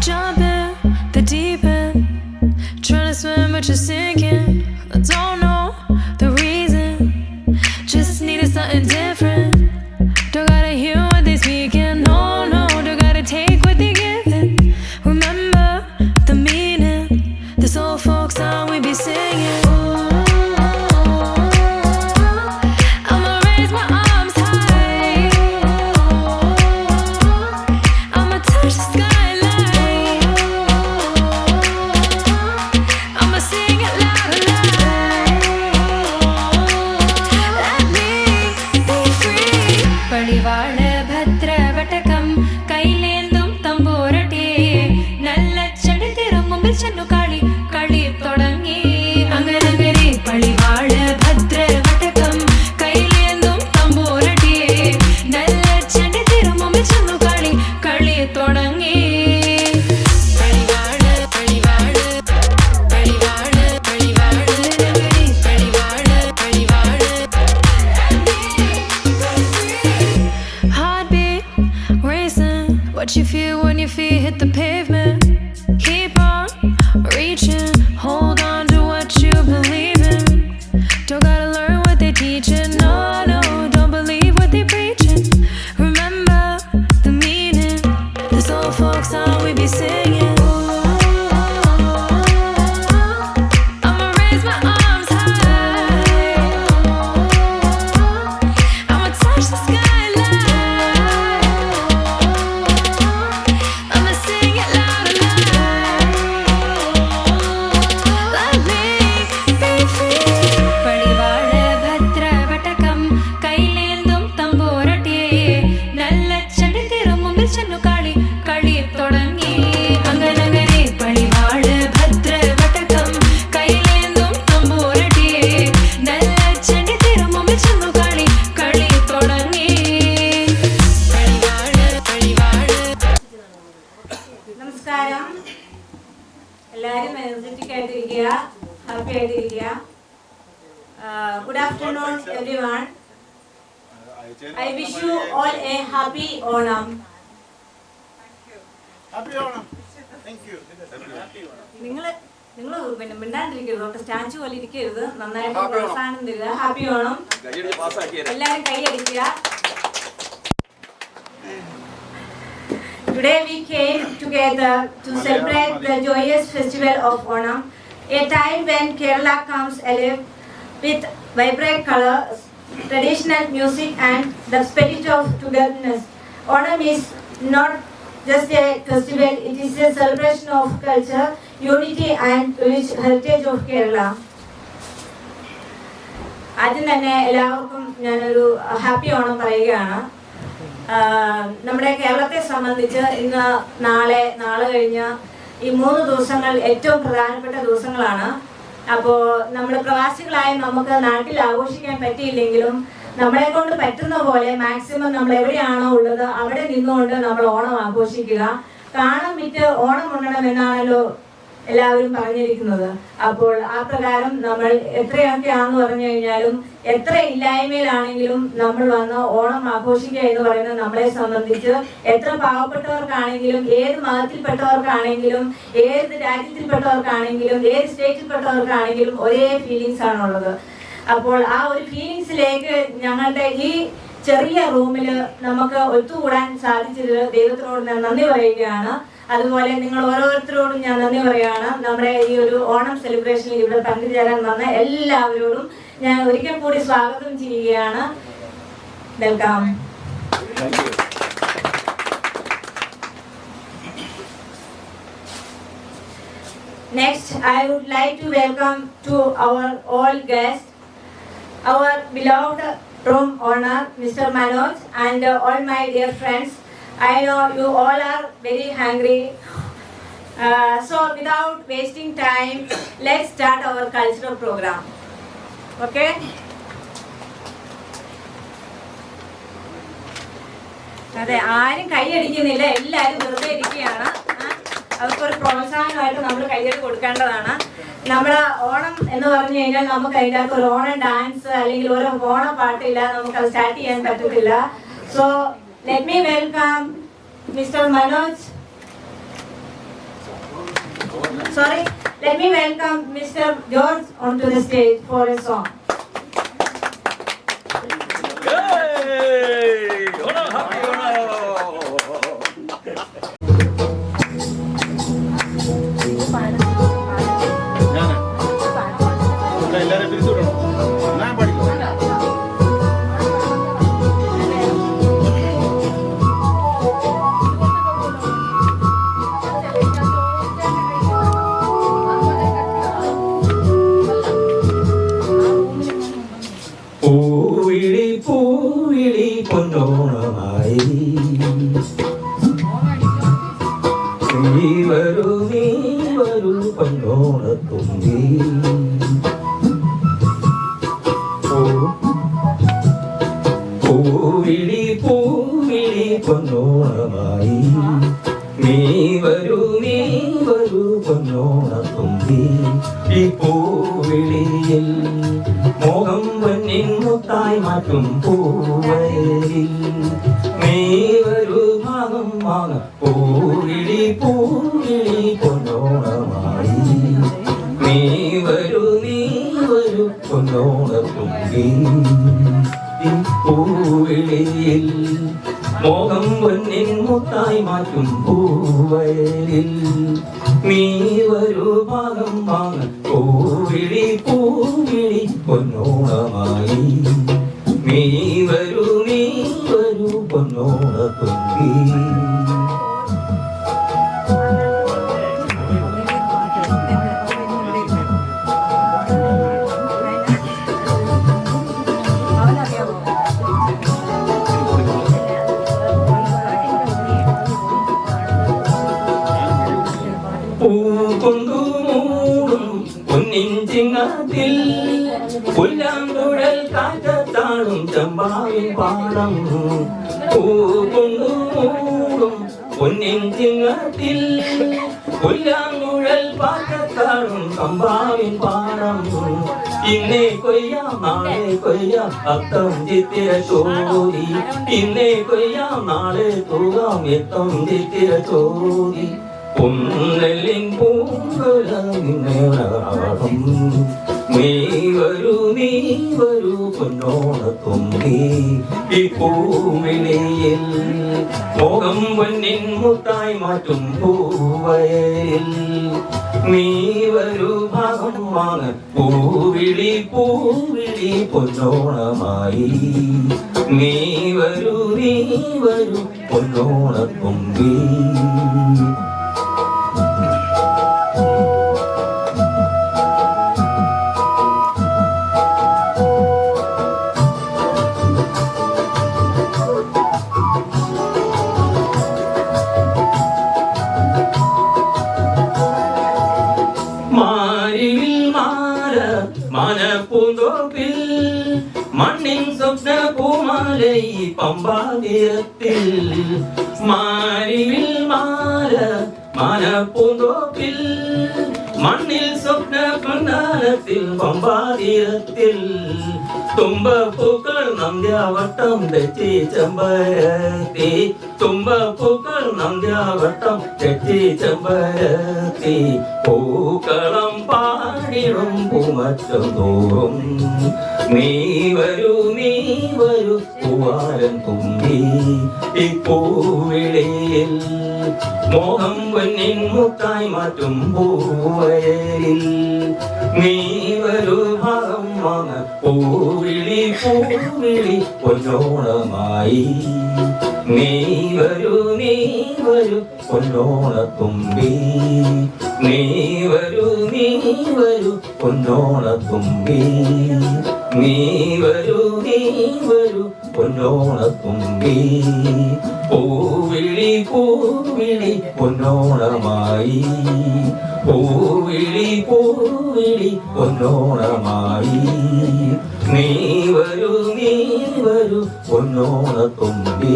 Jump in the deep end, trying to swim but you're sinking. I don't know the reason, just needed something different. Don't gotta hear what they speaking, no, no. Don't gotta take what they giving. Remember the meaning, this old folk song we be singing. I'ma raise my arms high, I'ma touch the skyline, I'ma sing it loud and loud. Let me be free. Padivaal bhadra vatakam kailendum tamborate nalla chadithirum mumbil channu kali kali thodangi anganagare. Padivaal bhadra vatakam kailendum tamborate nalla chadithirum mumbil channu kali kali thodangi. Padivaal padivaal padivaal padivaal padivaal padivaal. Heartbeat racing, what you feel when your feet hit the pavement. Keep on reaching, hold on to what you believe in. Don't gotta learn what they teaching, no, no. Don't believe what they preaching. Remember the meaning, this old folk song we be singing. I'ma raise my arms high, I'ma touch the skyline, I'ma sing it loud and loud. Let me be free. Padivaal bhadra vatakam kailendum tamborate nalla chadithirum mumbil channu kali kali thodangi anganagare. Padivaal bhadra vatakam kailendum tamborate nalla chadithirum mumbil channu kali kali thodangi. Padivaal padivaal. നമസ്കാരം. എല്ലാവരും energetic ആയിട്ടിരിക്കുക, happy ആയിട്ടിരിക്കുക. Good afternoon everyone. I wish you all A happy Onam. നിങ്ങൾ പിന്നെ മിണ്ടാണ്ടിരിക്കരുത്, doctor statue പോലെ ഇരിക്കരുത്, നന്നായിട്ട് പ്രോത്സാഹനം തരിക. ഹാപ്പി ഓണം. എല്ലാവരും കൈയടിക്കുക. Today we came together to celebrate the joyous festival of Onam, a time when Kerala comes alive with vibrant colors, traditional music and the spirit of togetherness. Onam is not just a festival, it is a celebration of culture, unity and rich heritage of Kerala. ആദ്യം തന്നെ എല്ലാവർക്കും ഞാനൊരു happy Onam പറയുകയാണ്. നമ്മുടെ കേരളത്തെ സംബന്ധിച്ച് ഇന്ന് നാളെ കഴിഞ്ഞ് ഈ 3 ദിവസങ്ങൾ ഏറ്റവും പ്രധാനപ്പെട്ട ദിവസങ്ങളാണ്. അപ്പോൾ നമ്മൾ പ്രവാസികളായി നമുക്ക് നാട്ടിൽ ആഘോഷിക്കാൻ പറ്റിയില്ലെങ്കിലും നമ്മളെ കൊണ്ട് പറ്റുന്ന പോലെ മാക്സിമം നമ്മൾ എവിടെയാണോ ഉള്ളത് അവിടെ നിന്നുകൊണ്ട് നമ്മൾ ഓണം ആഘോഷിക്കുക. കാണം വിറ്റ് ഓണം ഉണ്ണണം എന്നാണല്ലോ എല്ലാവരും പറഞ്ഞിരിക്കുന്നത്. അപ്പോൾ ആ പ്രകാരം നമ്മൾ എത്രയൊക്കെയാണെന്ന് പറഞ്ഞു കഴിഞ്ഞാലും എത്ര ഇല്ലായ്മയിലാണെങ്കിലും നമ്മൾ വന്ന് ഓണം ആഘോഷിക്കുക എന്ന് പറയുന്നത് നമ്മളെ സംബന്ധിച്ച് എത്ര പാവപ്പെട്ടവർക്കാണെങ്കിലും ഏത് മതത്തിൽപ്പെട്ടവർക്കാണെങ്കിലും ഏത് രാജ്യത്തിൽപ്പെട്ടവർക്കാണെങ്കിലും ഏത് സ്റ്റേറ്റിൽപ്പെട്ടവർക്കാണെങ്കിലും ഒരേ ഫീലിങ്സ് ആണുള്ളത്. അപ്പോൾ ആ ഒരു ഫീലിങ്സിലേക്ക് ഞങ്ങളുടെ ഈ ചെറിയ റൂമിൽ നമുക്ക് ഒത്തുകൂടാൻ സാധിച്ചത് ദൈവത്തിനോട് ഞാൻ നന്ദി പറയുകയാണ്. അതുപോലെ നിങ്ങൾ ഓരോരുത്തരോടും ഞാൻ നന്ദി പറയുകയാണ്. നമ്മുടെ ഈ ഒരു ഓണം സെലിബ്രേഷനിൽ ഇവിടെ പങ്കുചേരാൻ വന്ന എല്ലാവരോടും ഞാൻ ഒരിക്കൽ കൂടി സ്വാഗതം ചെയ്യുകയാണ്. Welcome. Next, I would like to welcome to our all guests, our beloved room owner, Mr. Manoj, and all my dear friends. I know you all are very hungry. So without wasting time, let's start our cultural program. Okay? അതെ, ആരും കൈയടിക്കുന്നില്ല, എല്ലാവരും വെറുതെ ഇരിക്കുകയാണ്. അവർക്കൊരു പ്രോത്സാഹനമായിട്ട് നമ്മൾ കൈയ്യടി കൊടുക്കേണ്ടതാണ്. നമ്മുടെ ഓണം എന്ന് പറഞ്ഞു കഴിഞ്ഞാൽ നമുക്ക് അതിൻ്റെ അകത്ത് ഒരു ഓണം ഡാൻസ് അല്ലെങ്കിൽ ഒരു ഓണം പാട്ടില്ല, നമുക്ക് അത് സ്റ്റാർട്ട് ചെയ്യാൻ പറ്റത്തില്ല. So let me welcome mister Manoj Sorry, let me welcome Mr. George onto the stage for a song. പൂവിളി പൂവിളി പൊന്നോണമായി നീ വരൂ പൊന്നോണത്തുമ്പി പൂവിളി പൂവിളി പൊന്നോണമായി നീ വരൂ പൊന്നോണത്തുമ്പി ഈ പൂവിളിയിൽ മോഹം വന്നിൻ മുത്തായി മാറ്റും പൂവയിൽ നീ വരൂ ഭാഗം വാങ്ങ പൂവിളി പൂവിളി പൊന്നോണമായി നീ വരൂ പൊന്നോണത്തുമ്പി പൂവിളിയിൽ മോഹം വന്നിൻ മുത്തായി മാറ്റും പൂവയിൽ നീ വരൂ ഭാഗം വാങ്ങ പൂവിളി പൂവിളി പൊന്നോണമായി നീ വരൂ പൊന്നോണത്തുമ്പി പൂകൊണ്ടുമൂടും പൊന്നിൻ ചിങ്ങത്തിൽ പുല്ലാങ്കുഴൽ കാറ്റത്താടും ചമ്പാവിൻ പാടം പൂകൊണ്ടുമൂടും പൊന്നിൻ ചിങ്ങത്തിൽ പുല്ലാങ്കുഴൽ കാറ്റത്താടും ചമ്പാവിൻ പാടം ഇന്നേ കൊയ്യാം നാളെ കൊയ്യാം അത്തം ചിത്തിര ചോരി ഇന്നേ കൊയ്യാം നാളെ തൂകാം എത്തം ചിത്തിര ചോരി പൊന്നലിൻ പൂങ്കുലം നീ വരൂ പൊന്നോണത്തുമ്പി ഈ പൂവിളിയിൽ മോഹം പൊന്നിൻ മുത്തായി മാറ്റും പൂവയിൽ നീ വരൂ ഭാഗം വാങ്ങ പൂവിളി പൂവിളി പൊന്നോണമായി നീ വരൂ പൊന്നോണത്തുമ്പി മനപ്പൂന്തോപ്പിൽ മണ്ണിൻ സ്വപ്ന പൂമാലൈ പമ്പാതീരത്തിൽ മാരിവിൽ മാല മനപ്പൂന്തോപ്പിൽ മണ്ണിൽ സ്വപ്ന പ്രധാനത്തിൽ പമ്പാതീരത്തിൽ തുമ്പപ്പൂക്കൾ നന്ദ്യാവട്ടം തെച്ചി ചെമ്പരത്തി തുമ്പപ്പൂക്കൾ നന്ദ്യാവട്ടം തെച്ചി ചെമ്പരത്തി പൂക്കളം പാടിടും പൂമറ്റം തോറും നീ വരൂ പൂവാരൻ തുമ്പി ഈ പൂവിളിയിൽ മോഹം പൊന്നിൻ മുത്തായി മാറ്റും പൂവയിൽ നീ വരൂ ഭാഗം വാങ്ങ പൂവിളി പൂവിളി പൊന്നോണമായി നീ വരൂ പൊന്നോണത്തുമ്പി നീ വരൂ പൊന്നോണത്തുമ്പി നീ വരൂ പൊന്നോണത്തുമ്പി പൂവിളി പൂവിളി പൊന്നോണമായി പൂവിളി പൂവിളി പൊന്നോണമായി നീ വരൂ പൊന്നോണത്തുമ്പി.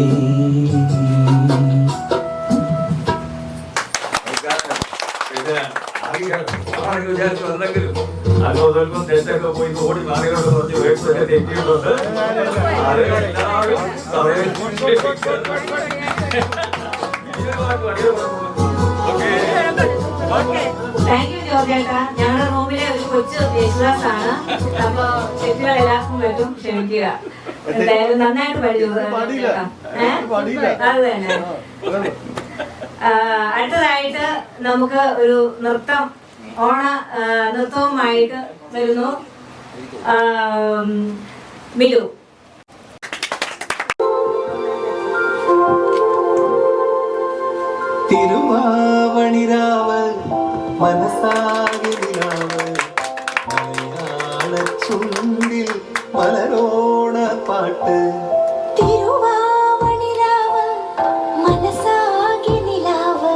വിചാരിച്ചു വന്നെങ്കിലും അങ്ങോട്ടും തെറ്റൊക്കെ പോയി ഓടി മാറിയോട് കുറച്ച് വേഗം തെറ്റിയിട്ടുണ്ട്. അതെല്ലാവരും സമയം താങ്ക് യു ജോർജേട്ടാ. ഞങ്ങളുടെ റൂമിലെ ഒരു കൊച്ചു യേശുദാസാണ്. അപ്പൊ തെറ്റുകൾ എല്ലാവർക്കും പറ്റും, ക്ഷമിക്കുക. എന്തായാലും നന്നായിട്ട് പഠിച്ചു. അത് തന്നെ. അടുത്തതായിട്ട് നമുക്ക് ഒരു നൃത്തം, ഓണ നൃത്തവുമായിട്ട് വരുന്നു മിലു. തിരുവാവണിരാവ് മനസാകെ നിലാവ് മലയാള ചുണ്ടിൽ മലരോണ പാട്ട്. തിരുവാവണിരാവ് മനസാകെ നിലാവ്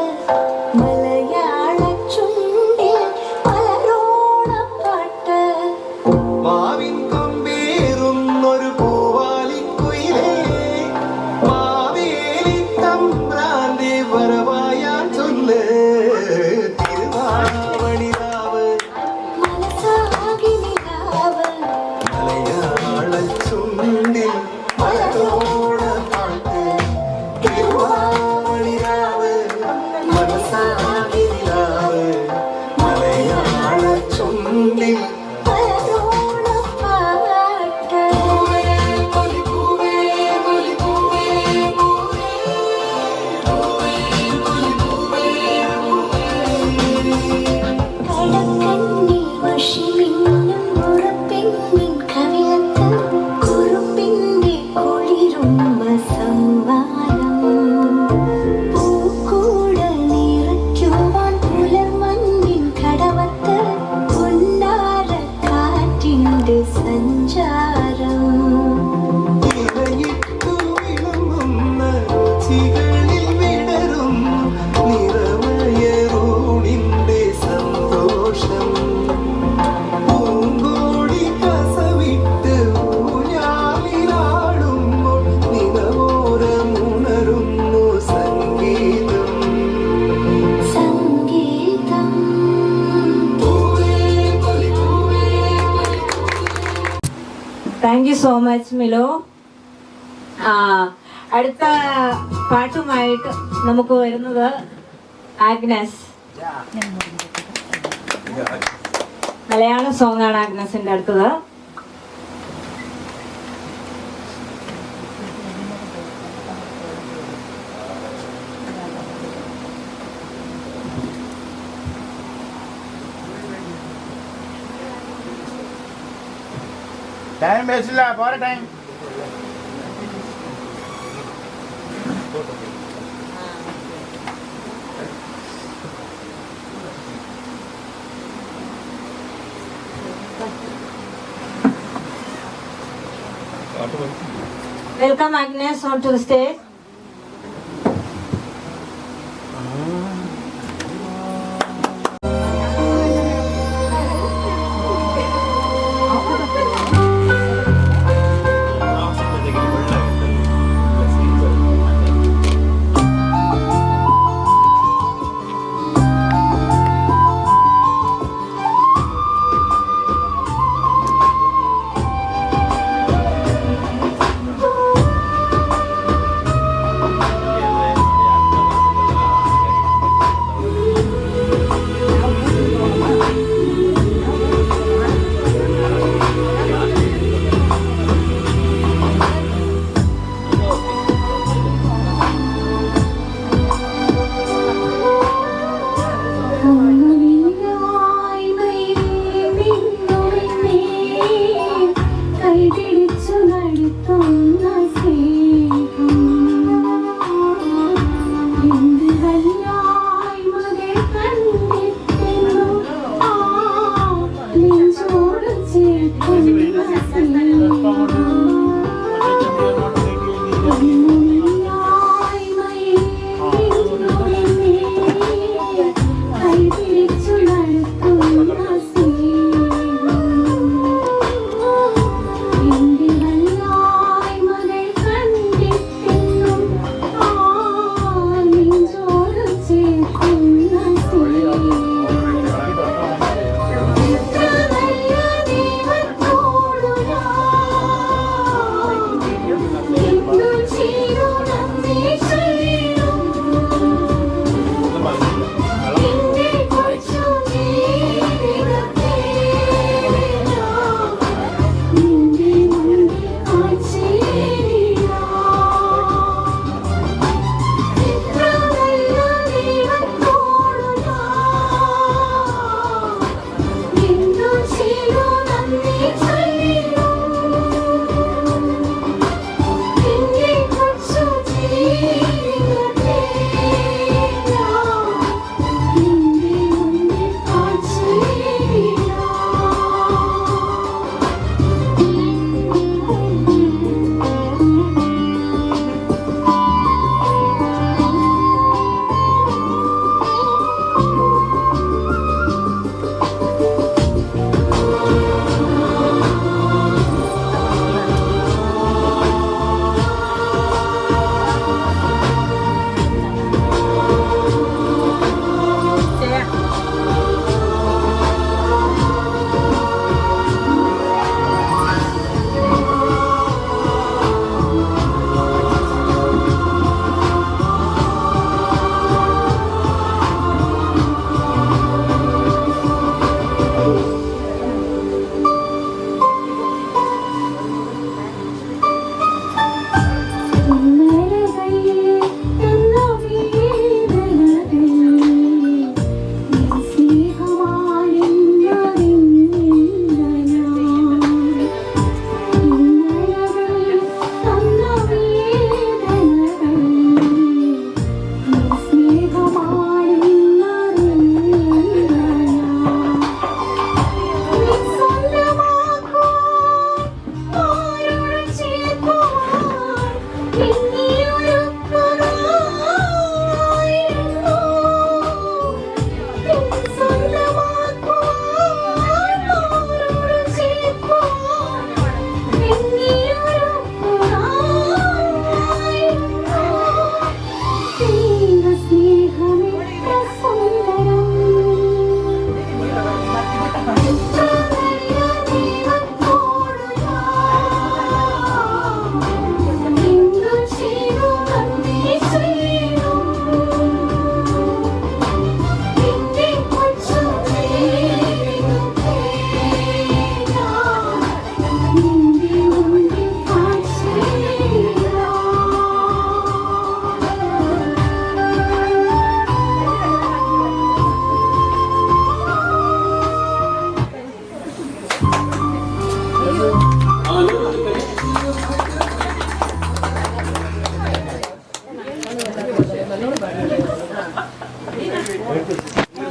മലയാള ചുണ്ടിൽ മലരോണ പാട്ട്. മാവിൻ കൊമ്പേറുന്നൊരു പൂവാലിക്കുയിലേ മാവേലി തമ്പ്രാന്റെ വരവായാൻ ചൊല്ല്. തിരുവാവണിരാവ് മനസാകെ നിലാവ് മലയാള ചുണ്ടിൽ മലരോണ പാട്ട്. തിരുവാവണിരാവ് മനസാകെ നിലാവ് മലയാള ചുണ്ടിൽ മലരോണ പാട്ട്. കടക്കണ്ണിൽ വശിമിന്നും ഉറപ്പെണ്ണിൻ കവിളത്ത് കുറുപ്പിന്റെ കുളിരുമ്മ സമ്മാനം. പൂക്കൂട നിറയ്ക്കുവാൻ പുലർമഞ്ഞിൻ കടവത്ത് പൊന്നാര കാറ്റിന്റെ സഞ്ചാരം. ഇലയിട്ടു വിളങ്ങുന്ന രുചികളിൽ വിടരും നിറമയറൂണിന്റെ സന്തോഷം. പൂങ്കോടി കസവിട്ട് ഊഞ്ഞാലിലാടുമ്പോൾ നിലവോരമുണരുന്നു സംഗീതം. സംഗീതം. Thank you so much Milu. അടുത്ത പാട്ടുമായിട്ട് നമുക്ക് വരുന്നത് ആഗ്നസ്. മലയാള സോങ് ആണ് ആഗ്നസിന്റെ അടുത്തത്. ടൈം വേസ്റ്റില്ല, പോരെ time. Welcome Agnes onto the stage.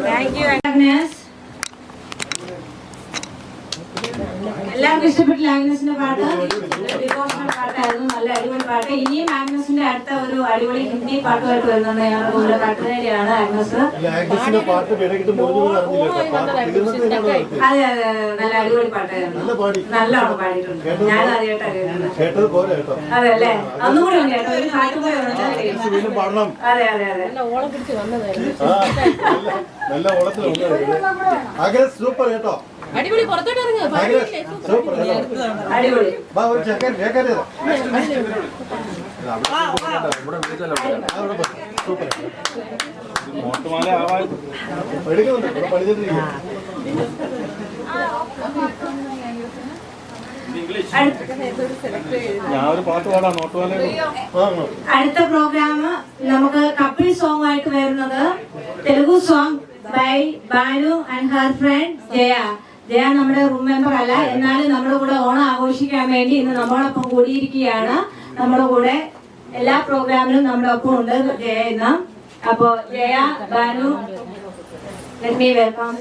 Thank you Agnes. എല്ലാവർക്കും ഇഷ്ടപ്പെട്ടില്ല ആഗ്നസിന്റെ പാട്ട്? ഡിവോഷണൽ പാട്ടായിരുന്നു, നല്ല അടിപൊളി പാട്ട്. ഇനിയും ആഗ്നസിന്റെ അടുത്ത ഒരു അടിപൊളി ഹിന്ദി പാട്ടുമായിട്ട് വരുന്നുണ്ട്. ഞങ്ങളുടെ കൂടെ പാട്ടുകാരിയാണ് ആഗ്നസ്. അതെ അതെ, നല്ല അടിപൊളി പാട്ടായിരുന്നു, നല്ലോണം പാടിയിട്ടുണ്ട്. ഞാൻ ആദ്യമായിട്ടാണ് കേൾക്കുന്നത്. അതെ അല്ലേ, ഒന്നും കൂടെ ഉണ്ട് കേട്ടോ, ഒരു പാട്ട് കൂടെ ഉണ്ട്. അതെ അതെ അതെ, സൂപ്പർ കേട്ടോ, അടിപൊളി. പുറത്തോട്ട് ഇറങ്ങുക, അടിപൊളി. മോട്ടുമാല ആവാൻ എടുക്കുന്നുണ്ട്, പഠിച്ചിട്ടിരിക്കും. ഞാൻ ഒരു പാട്ട് പാടാം, നോട്ടുമാല. അടുത്ത പ്രോഗ്രാം നമുക്ക് കപ്പിൾ സോങ് ആയിട്ട് വരുന്നത് Telugu song by Banu and her friend Jaya. Jaya നമ്മുടെ റൂം മെമ്പർ അല്ല, എന്നാലും നമ്മുടെ കൂടെ ഓണം ആഘോഷിക്കാൻ വേണ്ടി ഇന്ന് നമ്മളോടൊപ്പം കൂടിയിരിക്കുകയാണ്. നമ്മുടെ കൂടെ എല്ലാ പ്രോഗ്രാമിലും നമ്മുടെ ഒപ്പം ഉണ്ട് ജയ ഇന്ന്. അപ്പോ Jaya, Banu, let me welcome.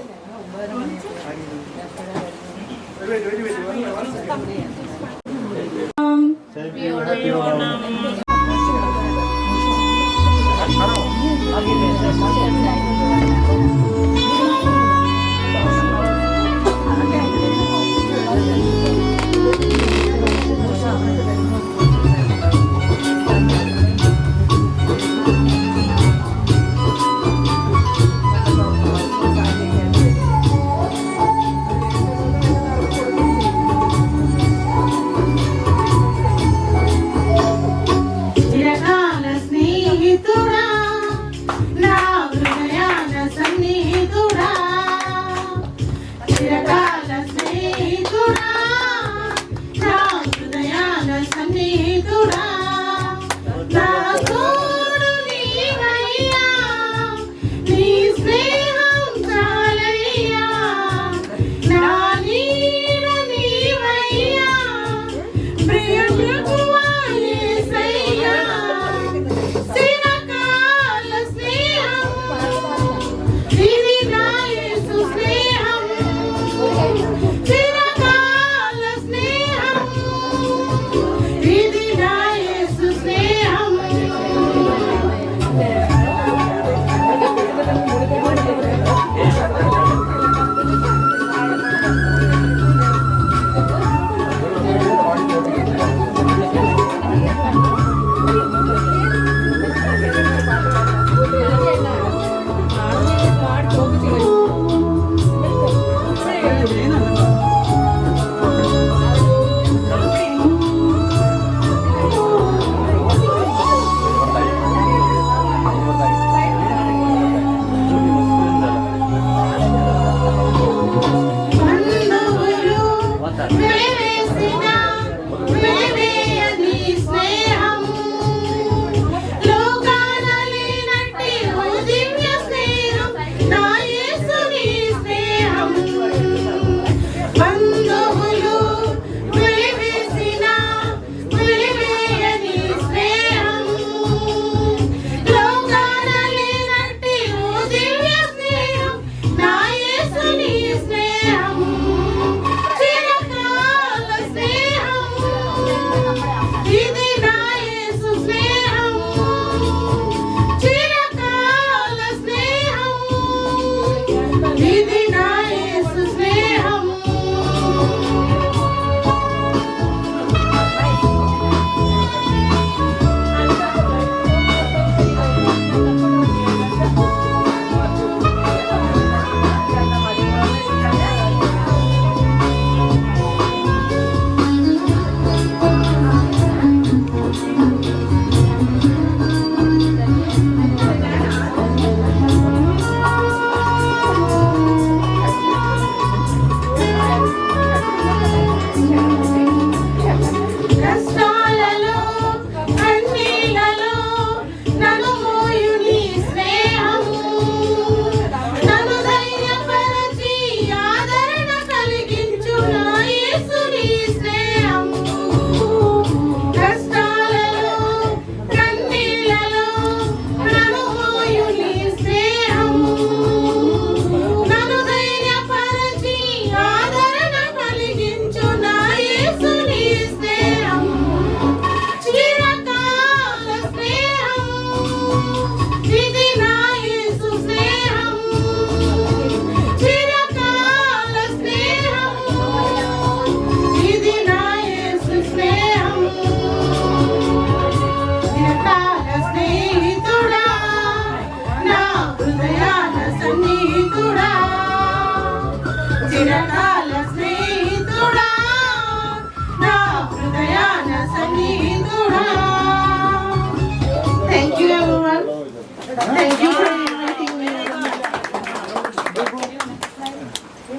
Thank you for inviting me.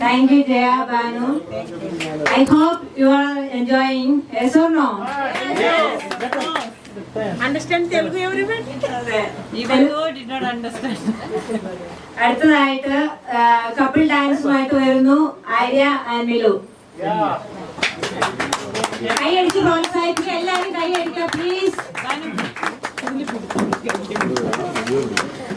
Thank you, Jaya, Banu. I hope you are enjoying. Yes or no? Yes. Understand Telugu, everyone? Even though I did not understand. അടുത്തതായിട്ട് കപ്പിൾ ഡാൻസുമായിട്ട് വരുന്നു Arya and Milu. കൈ അടിച്ച് പ്രോത്സാഹിപ്പിക്കുക, എല്ലാവരും കൈ അടിക്കുക please.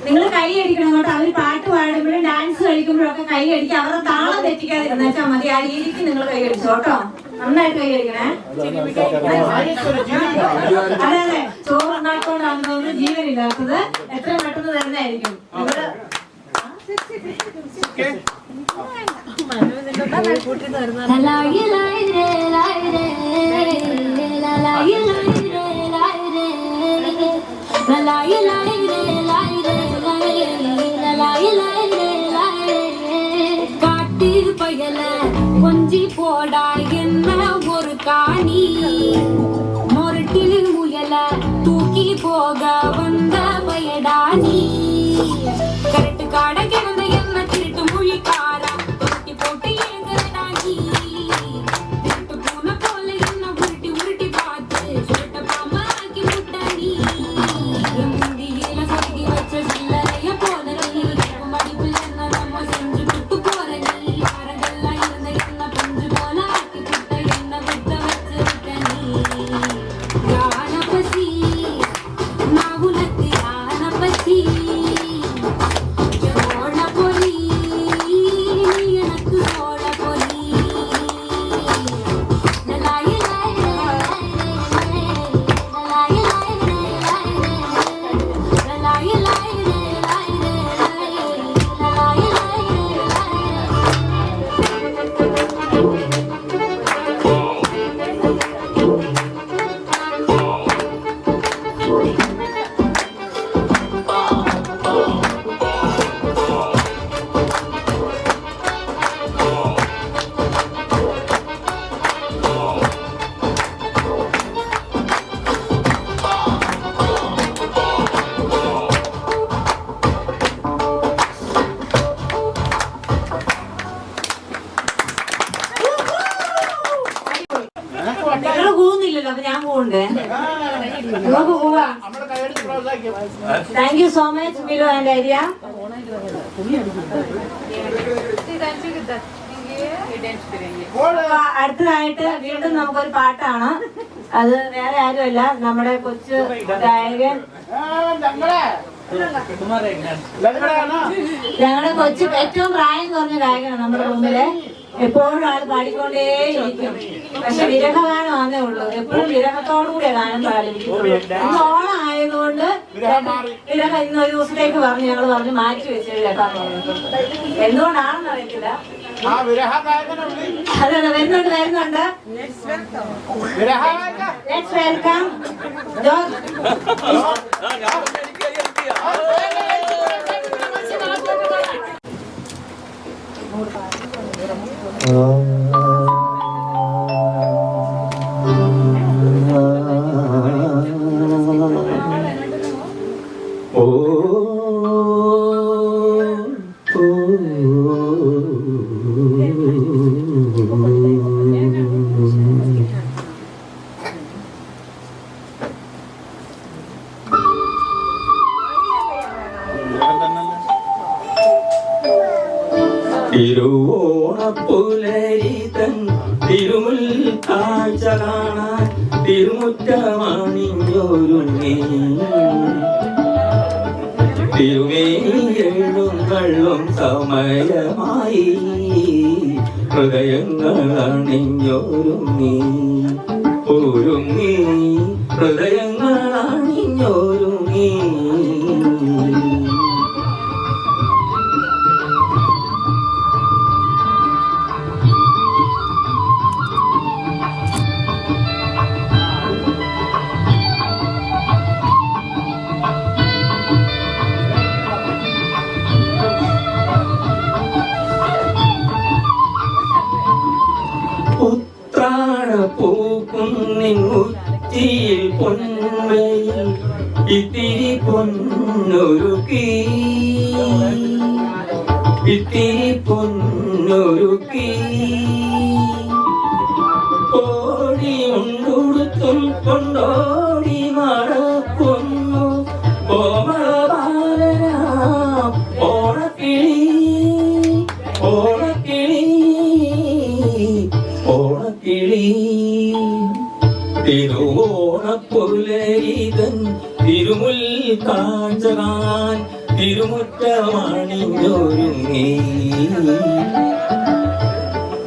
നിങ്ങൾ കൈ അടിക്കണം കേട്ടോ. അവർ പാട്ട് പാടുമ്പോഴും ഡാൻസ് കളിക്കുമ്പോഴൊക്കെ കൈ അടിക്കുക. അവരുടെ താളം തെറ്റിക്കാതിരുന്ന വെച്ചാൽ മതി. ആ രീതിക്ക് നിങ്ങൾ കൈ അടിച്ചു കേട്ടോ. നന്നായിട്ട് കൈ അടിക്കണേ. അതെ അതെ, ചോറുണ്ടാക്കൊണ്ടാണെന്ന് തോന്നുന്നു ജീവനില്ലാത്തത്. എത്രയും പെട്ടെന്ന് തരുന്നതായിരിക്കും. നിങ്ങള് காட்டு பயல கொஞ்சி போடா என்ன ஒரு காணி மொரட்டில் முயல தூக்கி போக வந்த பயடா நீ கரெக்ட் காட கிடந்த என்ன திருட்டு மொழிக்காரா தொட்டி போட்டு ஏங்கடா நீ திருட்டு பூனை போல என்ன உருட்டி உருட்டி பார்த்து சுருட்ட பாம்பா ஆக்கி முட்ட நீ முந்தியில சொருகி வச்ச சில்லறைய போல நீ மடிப்புல என்ன நம்ம செஞ்சு விட்டு போற நீ யாரெல்லாம் இருந்த என்ன பஞ்சு போல ஆக்கி புட்ட என்ன விட்ட வச்சிருக்க நீ யான பசி நான் உனக்கு யான பசி சோழ பொலி எனக்கு சோழ பொலி லலாய் லாய் லலாய் லாய் லலாய் லாய் ഞങ്ങള് പോകുന്നില്ലല്ലോ, അപ്പൊ ഞാൻ പോകണ്ടേ? നമുക്ക് പോവാം. Thank you so much Milu and Arya. അടുത്തതായിട്ട് വീണ്ടും നമുക്കൊരു പാട്ടാണ്. അത് വേറെ ആരുമല്ല, നമ്മുടെ കൊച്ചു ഗായകൻ, ഞങ്ങളുടെ കൊച്ചു ഏറ്റവും പ്രായം കുറഞ്ഞ ഗായകനാണ് നമ്മുടെ റൂമിലെ. എപ്പോഴും ആൾ പാടിക്കൊണ്ടേയിരിക്കും. പക്ഷെ വിരഹഗാനമാണേ ഉള്ളൂ. എപ്പോഴും വിരഹത്തോടുകൂടിയ ഗാനം പാടും. ഇന്ന് ഓണം ആയതുകൊണ്ട് വിരഹ ഇന്നൊരു ദിവസത്തേക്ക് പറഞ്ഞു, ഞങ്ങൾ പറഞ്ഞു മാറ്റി വെച്ച് കേൾക്കാൻ പറഞ്ഞിട്ടുണ്ട്. എന്തുകൊണ്ടാണെന്ന് അറിയത്തില്ല. അതെ വരുന്നുണ്ട്. Let's welcome George. തിരുവോണപ്പുലരിതൻ തിരുമുൽ കാഴ്ച കാണാൻ തിരുമുറ്റമണിഞ്ഞൊരുങ്ങി തിരുവേഴുന്നള്ളും സമയമായി ഹൃദയങ്ങൾ അണിഞ്ഞൊരുങ്ങി ഹൃദയങ്ങൾ അണിഞ്ഞൊരുങ്ങി. ഉത്രാട പൂക്കുന്നിൻ ഉച്ചിയിൽ പൊന്മയിൽ ഇത്തിരി പൊന്നൊരുക്കി ഇത്തിരി പൊന്നൊരുക്കി ഓടി ഉണ്ടുടുത്തും കൊണ്ടോടി മടക്കുന്നു കോമളബാലനാം ഓണക്കിളി ഓണക്കിളി ഓണക്കിളി തിരുവോണപ്പുലരിതൻ തിരുമുൽ കാഞ്ചകാൻ തിരുമുറ്റമണിഞ്ഞൊരുങ്ങി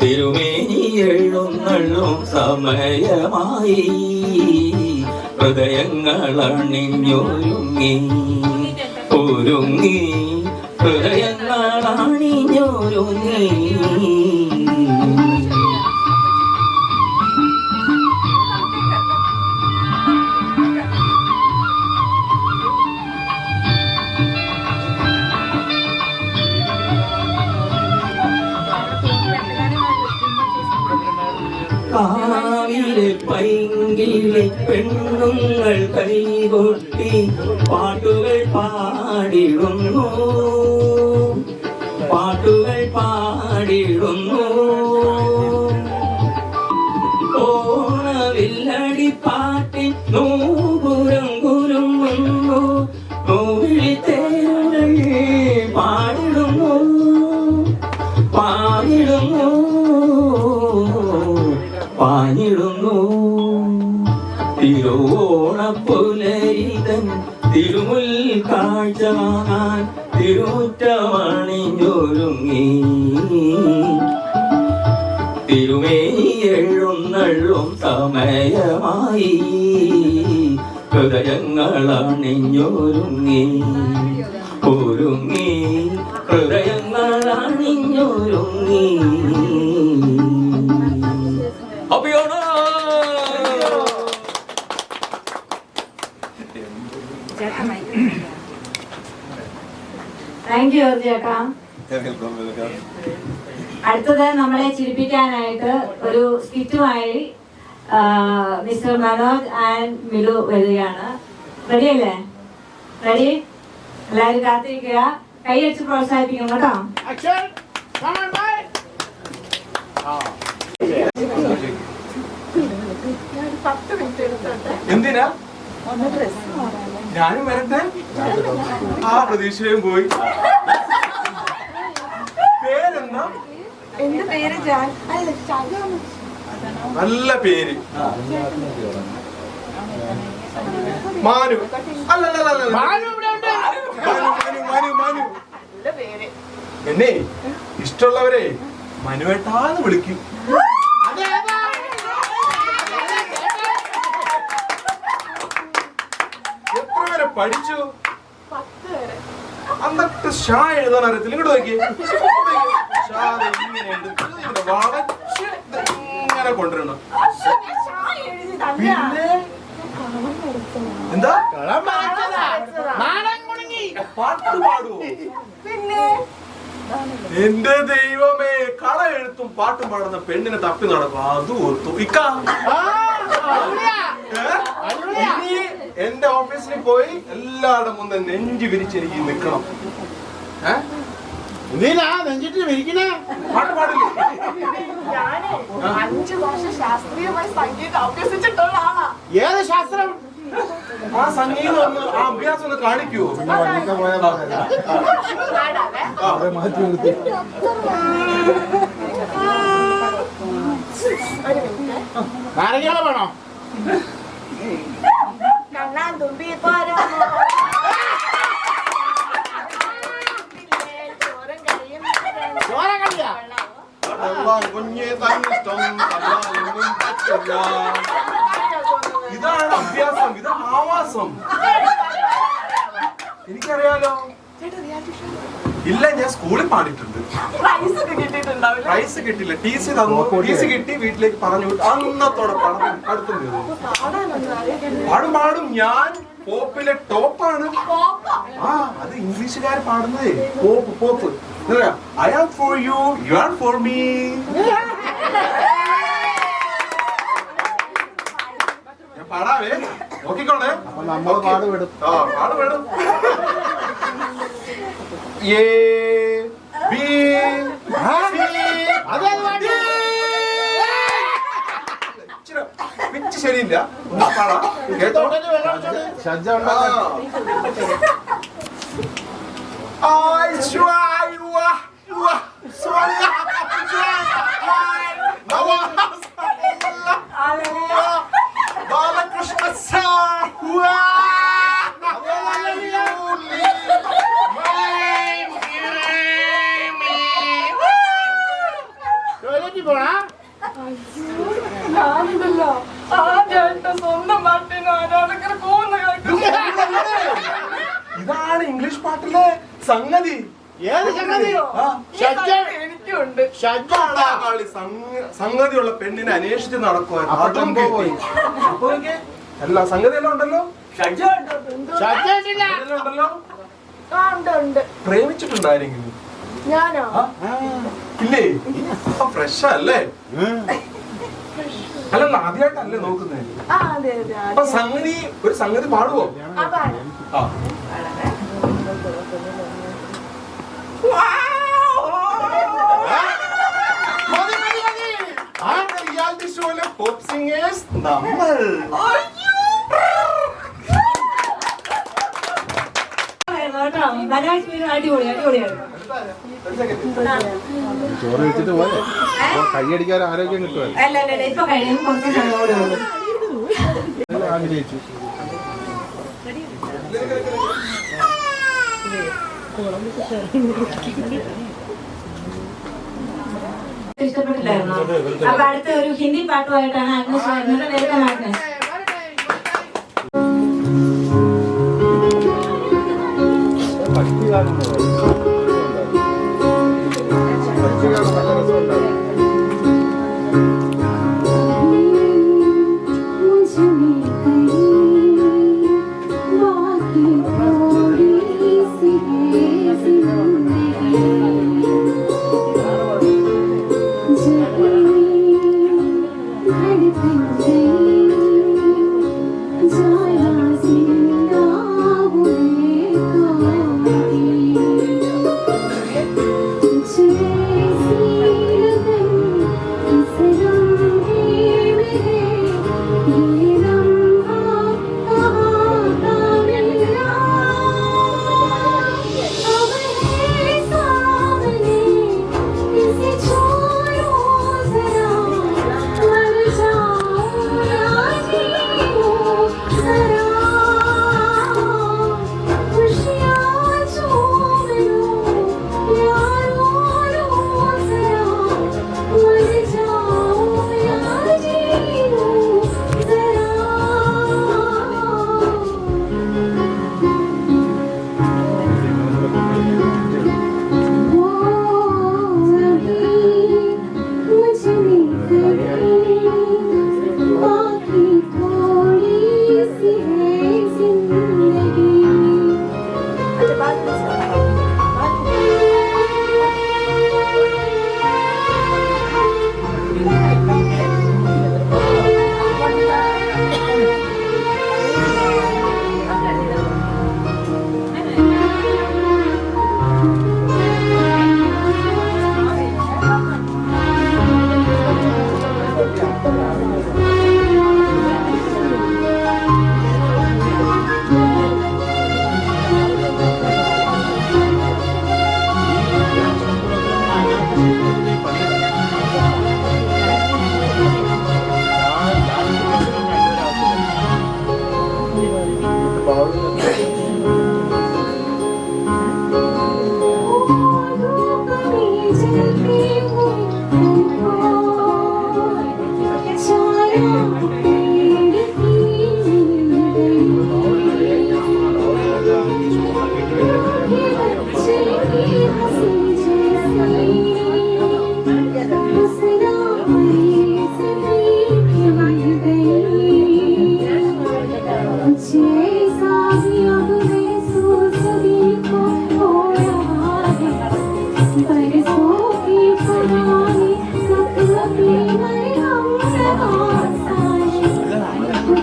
തിരുമേനി എഴുന്നള്ളും സമയമായി ഹൃദയങ്ങളണിഞ്ഞൊരുങ്ങി ഒരുങ്ങി ഹൃദയങ്ങളണിഞ്ഞൊരുങ്ങി കാവിലെ പൈങ്കിലെ പെണ്ണുങ്ങൾ കൈകൊട്ടി പാട്ടുകൾ പാടിടുന്നു പാട്ടുകൾ പാടിടുന്നു ഓണവില്ലടി പാട്ടിൽ നൂപുരം കുരുങ്ങുന്നു നോവിളിത്തേരുകൾ പാടിടുന്നു പാടിടുന്നു പാഞ്ഞിടുന്നു തിരുവോണപ്പുലരിതൻ തിരുമുൽ കാഴ്ച വാങ്ങാൻ തിരുമുറ്റമണിഞ്ഞൊരുങ്ങി തിരുമേനി എഴുന്നള്ളും സമയമായി ഹൃദയങ്ങളണിഞ്ഞൊരുങ്ങി ഒരുങ്ങി ഹൃദയങ്ങളണിഞ്ഞൊരുങ്ങി താങ്ക് യു ചേട്ടാ. അടുത്തത് നമ്മളെ ചിരിപ്പിക്കാനായിട്ട് ഒരു സ്കിറ്റുമായി മിസ്റ്റർ മനോജ് ആൻഡ് മിലു വരികയാണ്. റെഡിയല്ലേ? റെഡി? എല്ലാവരും കാത്തിരിക്കുക. കൈയടിച്ച് പ്രോത്സാഹിപ്പിക്കും കേട്ടോ. എന്തിനാ ഞാനും വരട്ടെ? ആ പ്രതീക്ഷയും പോയി. പേരെന്താ? എന്റെ പേര് ജാൻ. നല്ല പേര്. മാനു. അല്ലല്ല മനു. എന്നെ ഇഷ്ടമുള്ളവരെ മനുവേട്ടാന്ന് വിളിക്കും. എത്ര വരെ പഠിച്ചു? എന്നിട്ട് ഷാ എഴുതാൻ അറിയത്തില്ല. ഇങ്ങോട്ട് നോക്കിയേ. ഇങ്ങനെ കൊണ്ടുവരണം. പിന്നെ എന്താ പാട്ട് പാടുവോ? എന്റെ ദൈവമേ, കള എഴുത്തും പാട്ടും പാടുന്ന പെണ്ണിനെ തപ്പി നടക്കും. അത് ഓർത്തു ഇക്ക. ഇനി എന്റെ ഓഫീസിൽ പോയി എല്ലാവരുടെ മുന്നേ നെഞ്ചു വിരിച്ചെനിക്ക് നിൽക്കണം. പാട്ട് പാടില്ലേ? 5 വർഷം ശാസ്ത്രീയമായി സംഗീതം അഭ്യസിച്ചിട്ടുള്ള ആളാ. ഏത് ശാസ്ത്രം? ആ സംഗീതം ഒന്ന് ആ അഭ്യാസം ഒന്ന് കാണിക്കുവോ? വേണോ? കണ്ണാൻ തുമ്പി പോരാ ഇതാണ് അഭ്യാസം. ഇത് ആവാസം. എനിക്കറിയാലോ. ഇല്ല, ഞാൻ സ്കൂളിൽ പാടിയിട്ടുണ്ട്. പ്രൈസ് കിട്ടില്ല. ടി.സി. തന്നു. ടി.സി. കിട്ടി വീട്ടിലേക്ക് പറഞ്ഞു വിട്ടു. അന്നത്തോടെ അടുത്തും പാടും. ഞാൻ പോപ്പിലെ ടോപ്പാണ്. ആ, അത് ഇംഗ്ലീഷുകാർ പാടുന്നതേ. Pop. I am for you, you are for me. ഞാൻ പാടാവേ നോക്കിക്കോണേ. അപ്പൊ നമ്മൾ പാട് വിടും. ആ പാട് വിടും. A B പിച്ച് ശരിയില്ല. പാടാ കേട്ടോ. ഷജ്ജ ബാലകൃഷ്ണ ഞാനിതല്ലോ ആദ്യമായിട്ട് സ്വന്തം പാട്ടിന് ആരാധകർ പോകുന്ന ഇതാണ് ഇംഗ്ലീഷ് പാട്ടിലെ സംഗതി. ഏത് സംഗതിയോ? എനിക്കുണ്ട്. സംഗതിയുള്ള പെണ്ണിനെ അന്വേഷിച്ച് നടക്കുവായിരുന്നു. അപ്പൊ അതും ടെമ്പോ പോയി. അപ്പൊ അല്ല സംഗതി എല്ലാം ഉണ്ടല്ലോ. ഉണ്ടല്ലോ. ഉണ്ട്. പ്രേമിച്ചിട്ടുണ്ടായിരുന്നെങ്കിലും ഞാനോ? ഇല്ലേ? ഫ്രഷ് അല്ലേ? അല്ലല്ല ആദ്യമായിട്ടല്ലേ നോക്കുന്നേ. അതെ അതെ. അപ്പൊ സംഗതി ഒരു സംഗതി പാടുവോ? ആ റിയാലിറ്റി ഷോയിലെ പോപ്പ് സിംഗേഴ്സ് നമ്മൾ. ചോറ് വെച്ചിട്ട് പോലെ കൈയടിക്കാൻ ആരോഗ്യം കിട്ടുമല്ലോ. ആഗ്രഹിച്ചു. ഇഷ്ടപ്പെട്ടില്ലായിരുന്നോ? അപ്പൊ അടുത്ത ഒരു ഹിന്ദി പാട്ടുമായിട്ടാണ് അഗ്നസ് വരുന്നത്. Welcome അഗ്നസ്.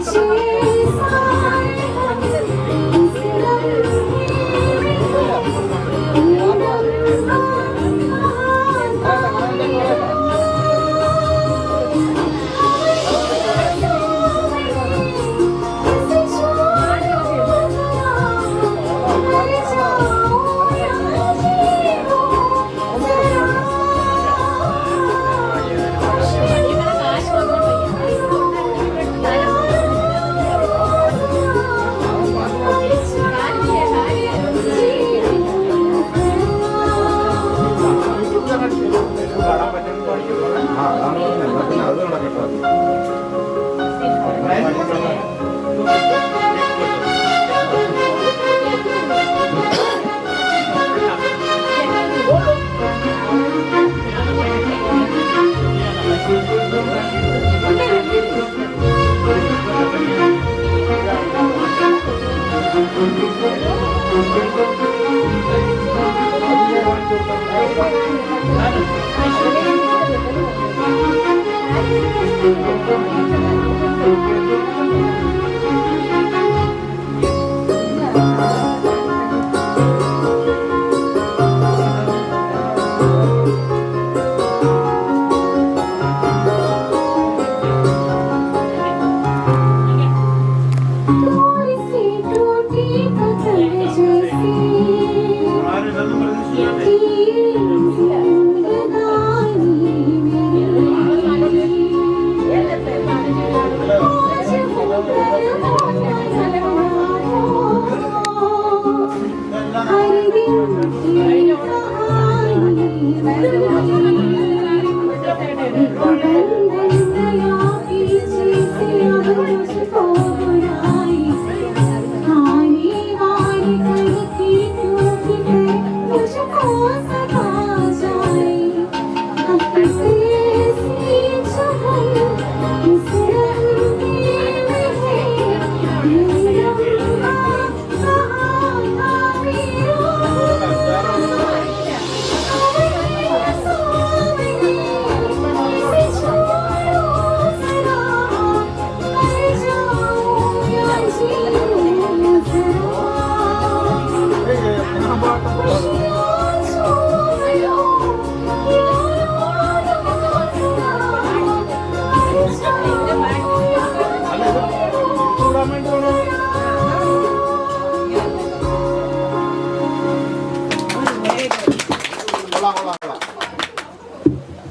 Cheers.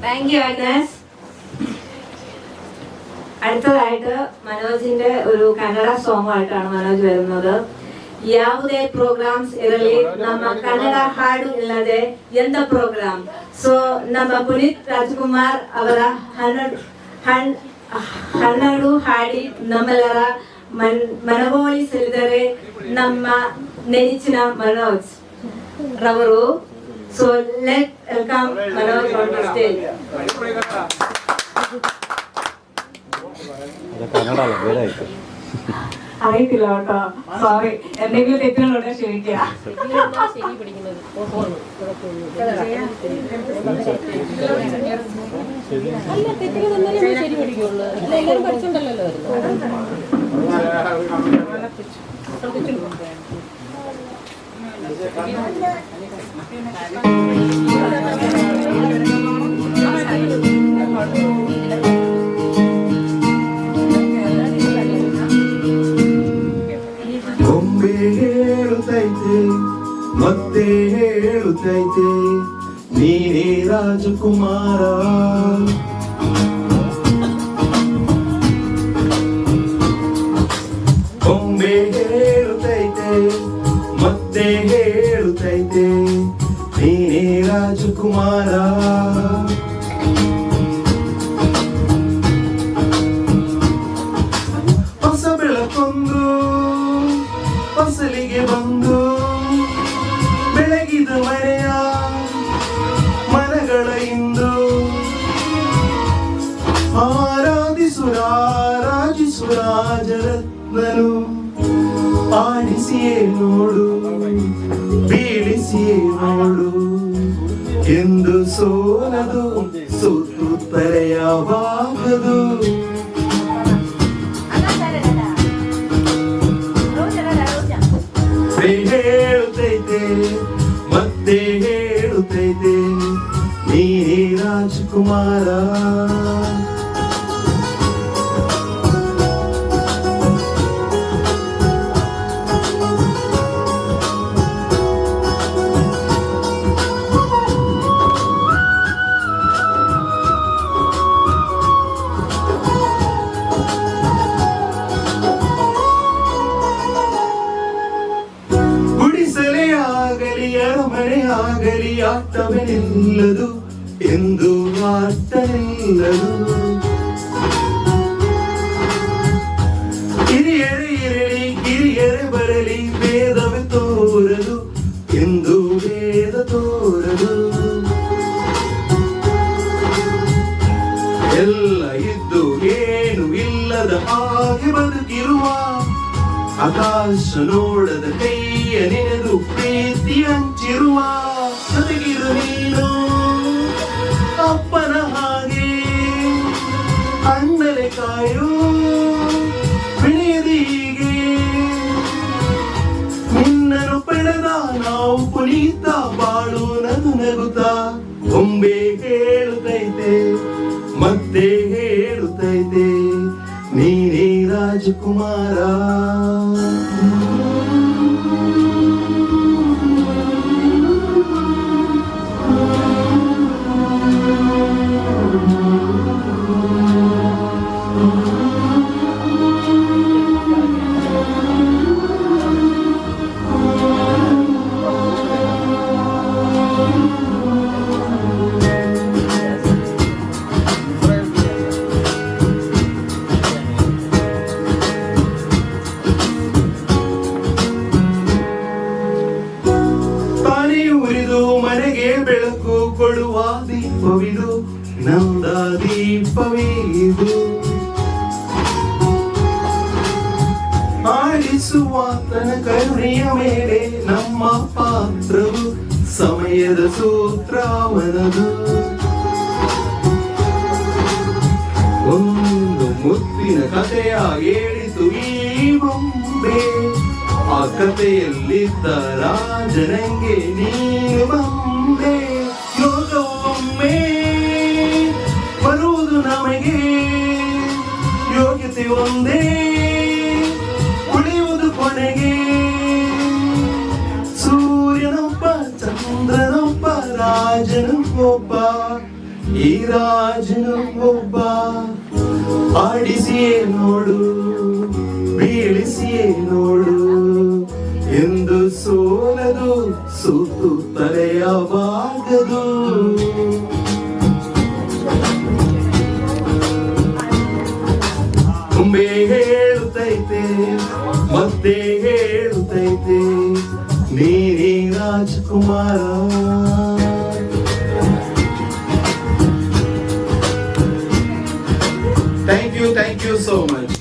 Thank you Agnes. അടുത്തതായിട്ട് മനോജിന്റെ ഒരു കന്നഡ സോങ് ആയിട്ടാണ് മനോജ് വരുന്നത്. ಯಾವುದೇ ಪ್ರೋಗ್ರಾಮ್ಸ್ ಇರಲಿ ನಮ್ಮ ಕನ್ನಡ ಹಾಡು ಇಲ್ಲದೆ ಎಂತ ಪ್ರೋಗ್ರಾಮ್. ಸೊ ನಮ್ಮ ಪುನೀತ್ ರಾಜ್ಕುಮಾರ್ ಅವರ 12 ಹಾಡಿ ನಮ್ಮೆಲ್ಲರ ಮನವೊಲಿಸಿದರೆ ನಮ್ಮ ನೆಚ್ಚಿನ ಮನೋಜ್ ರವರು. So let welcome Manoj on the stage. അറിയത്തില്ല കേട്ടോ, സോറി. എന്തെങ്കിലും തെറ്റുകളുടെ ക്ഷമിക്കുക. ಹೇಳುತ್ತೈತೆ ಮತ್ತೆ ಹೇಳುತ್ತೈತೆ ನೀನೇ ರಾಜಕುಮಾರ. ಗೊಂಬೆ ಹೇಳುತ್ತೈತೆ ಮತ್ತೆ ಹೇಳುತ್ತೈತೆ ನೀನೇ ರಾಜಕುಮಾರ. ಹೊಸ ಬೆಳಕೊಂದು ಫಸಲಿಗೆ ಬಂದು ಬೆಳಗಿದ ಮನೆಯ ಮನಗಳ ಇಂದು ಆರಾಧಿಸುರಾಜರತ್ನನು ಆಡಿಸಿಯೇ ನೋಡು ಬೀಳಿಸಿಯೇ ನೋಡು ಎಂದು ಸೋಲದು ಸೋತು ತಲೆಯವಾಗದು. ಹೇಳುತ್ತೈತೆ ಮತ್ತೆ ಹೇಳುತ್ತೈತೆ ನೀನೇ ರಾಜಕುಮಾರ. ಆಗಲಿ ಆಟವೇ ನಿಲ್ಲದು ಎಂದು ಆಟ ನಿಲ್ಲದು. ಹಿರಿಯರೇ ಇರಲಿ ಕಿರಿಯರೇ ಬರಲಿ ಭೇದವೇ ತೋರದು ಎಂದು ಭೇದ ತೋರದು. ಎಲ್ಲ ಇದ್ದು ಏನು ಇಲ್ಲದ ಹಾಗೆ ಬದುಕಿರುವ ಆಕಾಶ ನೋಡದ ಕೈಯ ನೆನೆದು ಪ್ರೀತಿ ಹಂಚಿರುವ ಜೊತೆಗಿರು ನೀನು ಒಮ್ಮೆ ಹೇಳುತ್ತೈತೆ ಮತ್ತೆ ಹೇಳುತ್ತೈತೆ ನೀನೇ ರಾಜಕುಮಾರ. ಬೆಳಕು ಕೊಡುವ ದೀಪವಿದು ನಂದ ದೀಪವೇ ಇದು. ಆಡಿಸುವಾತನ ಕರುಣೆಯ ಮೇಲೆ ನಮ್ಮ ಪಾತ್ರವು ಸಮಯದ ಸೂತ್ರವನದು. ಒಂದು ಮುತ್ತಿನ ಕಥೆಯ ಹೇಳಿತು ಈ ಬೊಂಬೆ, ಆ ಕಥೆಯಲ್ಲಿದ್ದ ರಾಜನಂಗೆ ನೀನು ಬಂದೆ. ಯೋಗವೊಮ್ಮೆ ಬರುವುದು ನಮಗೆ, ಯೋಗ್ಯತೆ ಒಂದೇ ಉಳಿಯುವುದು ಕೊನೆಗೆ. ಸೂರ್ಯನೊಬ್ಬ ಚಂದ್ರನೊಬ್ಬ ರಾಜನು ಒಬ್ಬ, ಈ ರಾಜನು ಒಬ್ಬ. ಆಡಿಸಿಯೇ ನೋಡು ಬೀಳಿಸಿಯೇ ನೋಡು ಎಂದು ಸೋಲದು ಸುತ್ತು ತಲೆಯ ಬಾಗದು. ಒಮ್ಮೆ ಹೇಳುತ್ತೈತೆ ಮತ್ತೆ ಹೇಳುತ್ತೈತೆ ನೀನೇ ರಾಜಕುಮಾರ. Thank you so much.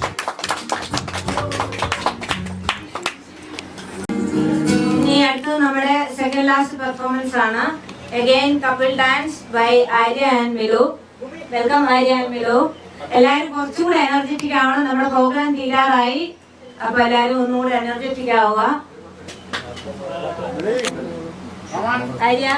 ഇനി അടുത്ത് നമ്മുടെ സെക്കൻഡ് ലാസ്റ്റ് പെർഫോമൻസ് ആണ്. Again couple dance by Arya and Milu. Welcome Arya and Milu. എല്ലാവരും കുറച്ചുകൂടെ എനർജറ്റിക് ആവണം, നമ്മുടെ പ്രോഗ്രാം തീരാറായി. അപ്പൊ എല്ലാവരും ഒന്നുകൂടെ എനർജറ്റിക് ആവുക. ആര്യ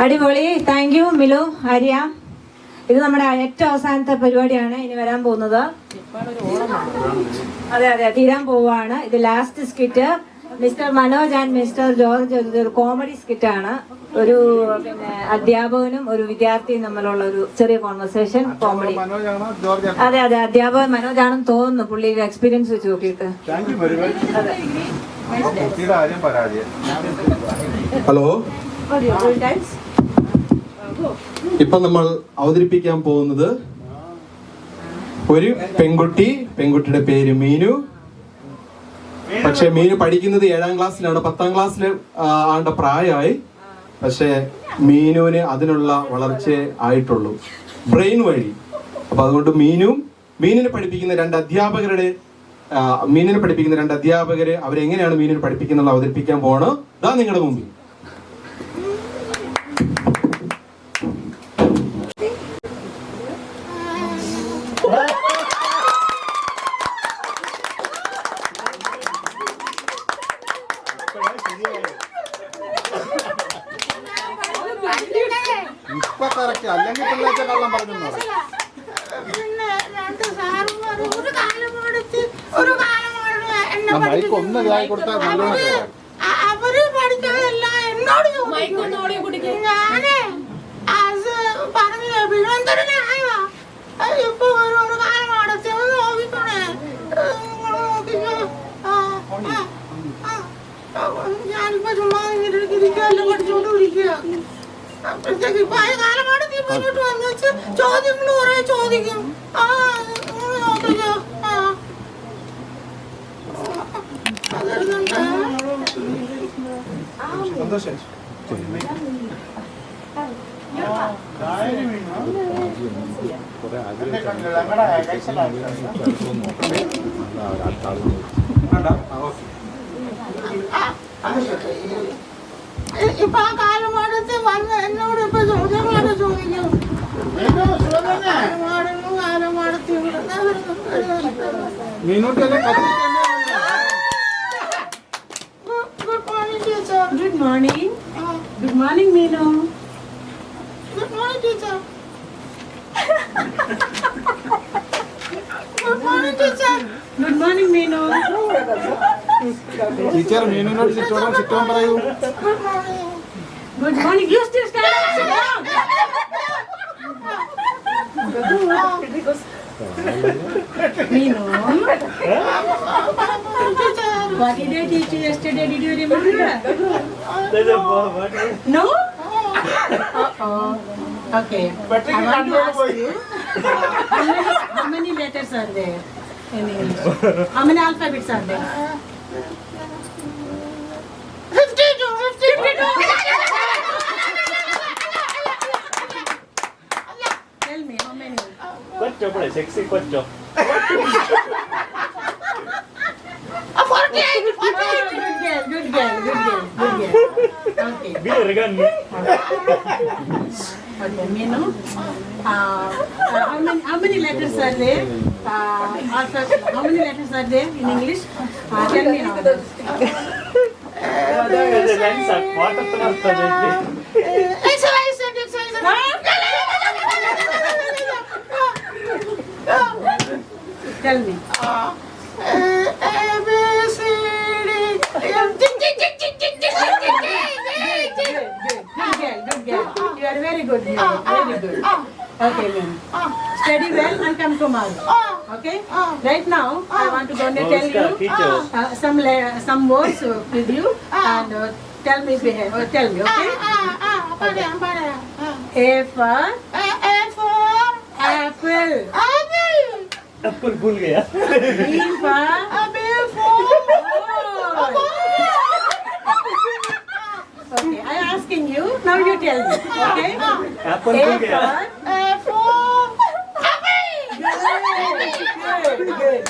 അടിപൊളി. Thank you Milu, Arya. ഇത് നമ്മുടെ ഏറ്റവും അവസാനത്തെ പരിപാടിയാണ് ഇനി വരാൻ പോകുന്നത്. അതെ തീരാൻ പോവാണ്. ഇത് last skit. Mister Manoj and mister George ഒരു കോമഡി സ്കിറ്റാണ്. ഒരു പിന്നെ അധ്യാപകനും ഒരു വിദ്യാർത്ഥിയും തമ്മിലുള്ള ഒരു ചെറിയ കോൺവെർസേഷൻ കോമഡി. അതെ അധ്യാപകൻ മനോജാണെന്ന് തോന്നുന്നു, പുള്ളിയുടെ എക്സ്പീരിയൻസ് വെച്ച് നോക്കിയിട്ട്. ഹലോ, ഇപ്പൊ നമ്മൾ അവതരിപ്പിക്കാൻ പോകുന്നത് ഒരു പെൺകുട്ടിയുടെ പേര് മീനു. പക്ഷെ മീനു പഠിക്കുന്നത് 7ാം ക്ലാസ്സിലാണ്. 10ാം ക്ലാസ്സിൽ ആണ്ട പ്രായമായി. പക്ഷെ മീനുവിന് അതിനുള്ള വളർച്ച ആയിട്ടുള്ളൂ, ബ്രെയിൻ വഴി. അപ്പൊ അതുകൊണ്ട് മീനിനെ പഠിപ്പിക്കുന്ന രണ്ട് അധ്യാപകര് അവരെങ്ങനെയാണ് മീനിനെ പഠിപ്പിക്കുന്നത് അവതരിപ്പിക്കാൻ പോവാണ്. ഇതാ നിങ്ങളുടെ മുമ്പിൽ. ഇപ്പൊ കറക്റ്റ്, അല്ലെങ്കിൽ പിള്ളേച്ച കള്ളം പറഞ്ഞു. മൈക്ക് ഒന്ന് ഇതായി കൊടുത്താൽ നല്ലോണം. അവര് പഠിച്ചതല്ല എന്നോട് ഞാനേ പറഞ്ഞു പിന്നെന്തൊരു ഇപ്പൊ ഒരു കാലം അടച്ച് നോക്കിക്കോണേ. ഞാനിപ്പോ ചുമ്മാ ഇരിക്കുകയല്ല, പഠിച്ചോണ്ടിരിക്കുക. അപ്പോഴത്തേക്ക് ഇപ്പൊ ആ കാലമാണ് നീ മുന്നോട്ട് വന്നു വെച്ച് ചോദ്യങ്ങൾ കുറെ ചോദിക്കും. നോക്കിക്കോ. ഇപ്പൊ ആ കാലമാടത്ത് വന്ന് എന്നോട് ഇപ്പൊ ചോദ്യങ്ങളൊക്കെ ചോദിക്കും. കാലമാടത്ത് Good morning. Good morning, Meenu. Good morning, teacher. Good morning, teacher. Good morning, Meenu. Teacher മീനുവിനോട് ചിറ്റോൻ പറയൂ. Good morning. Good morning. You still stand up, sit down. Meenu. What did I teach you yesterday? Did you remember? No? Uh-oh. Okay. I want to ask you, how many letters are there in English? How many alphabets are there? 52. Tell me, how many? Quattro, pure, sexy quattro. 48. Good girl. Okay. Be a regan. Okay, Meenu. How many letters are there? How many letters are there in English? Tell me now. Tell me. A, B, C, D, F, G. Good girl. You are very good. Very good. Okay, Meenu. Study well and come tomorrow. Okay? Right now, I want to go and tell you some words with you and tell me, okay? A for apple. Apple भूल गया. B for ball. Okay, I am asking you. Now you tell me. Okay? Apple A भूल गया. for Good.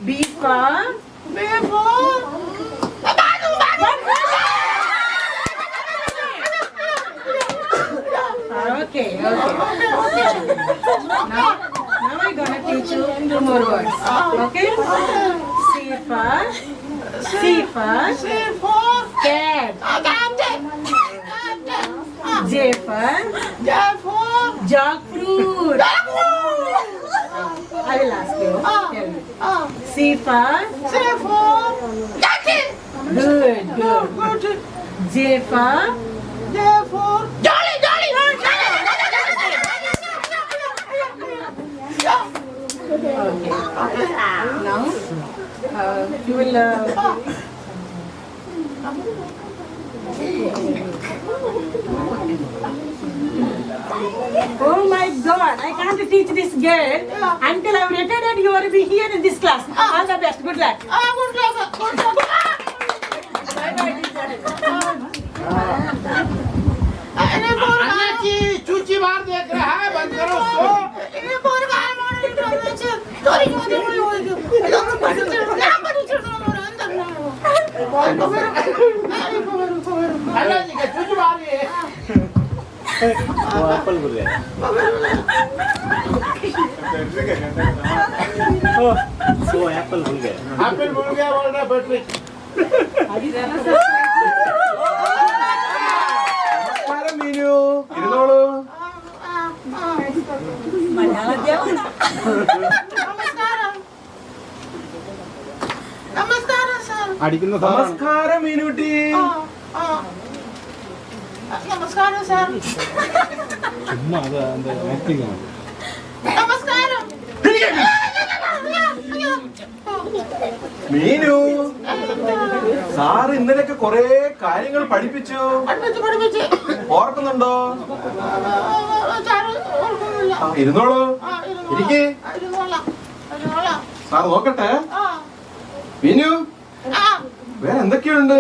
B for Okay. Now I'm gonna teach you 2 more words. Okay? C for cat. J for jackfruit. I will ask you. Tell me. C for jacket. Good. J for jolly. Okay. Now you will. Oh my God! I can't teach this girl until I'm retired. You will be here in this class. All the best. Good luck. Good luck. चूची मार देख रहा है बंद करो उसको चूची मार वो Apple भूल गया वो एप्पल भूल गया बोल रहा बैटरी മീനു ഇരുന്നോളൂ. നമസ്കാരം സാർ. അടിക്കുന്ന നമസ്കാരം മീനുട്ടി. നമസ്കാരം സാർ. ചുമ്മാ അത് ആക്ടിങ് ആണ്. നമസ്കാരം. മീനു സാർ ഇന്നലെയൊക്കെ കൊറേ കാര്യങ്ങൾ പഠിപ്പിച്ചു. ഓർക്കുന്നുണ്ടോ? ഇരുന്നോളൂ. ഇരിക്കേ. സാർ നോക്കട്ടെ. മീനു വേറെ എന്തൊക്കെയുണ്ട്?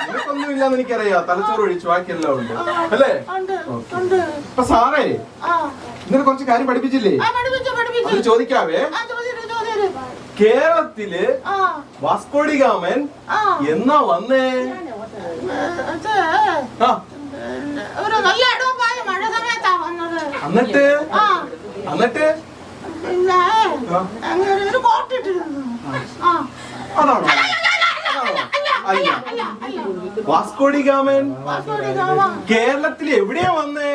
നിനക്കൊന്നുമില്ലാന്ന് എനിക്കറിയാം. തലച്ചോറ് ഒഴിച്ചു ബാക്കിയെല്ലാം ഉണ്ട് അല്ലേ? അപ്പൊ സാറേ ഇന്നലെ കുറച്ച് കാര്യം പഠിപ്പിച്ചില്ലേ? അത് ചോദിക്കാവേ. കേരളത്തില് വാസ്കോഡിഗാമൻ എന്നാ വന്നേ? എന്നിട്ട് അതാണോ? അല്ല. വാസ്കോഡിഗാമൻ കേരളത്തിൽ എവിടെയാ വന്നേ?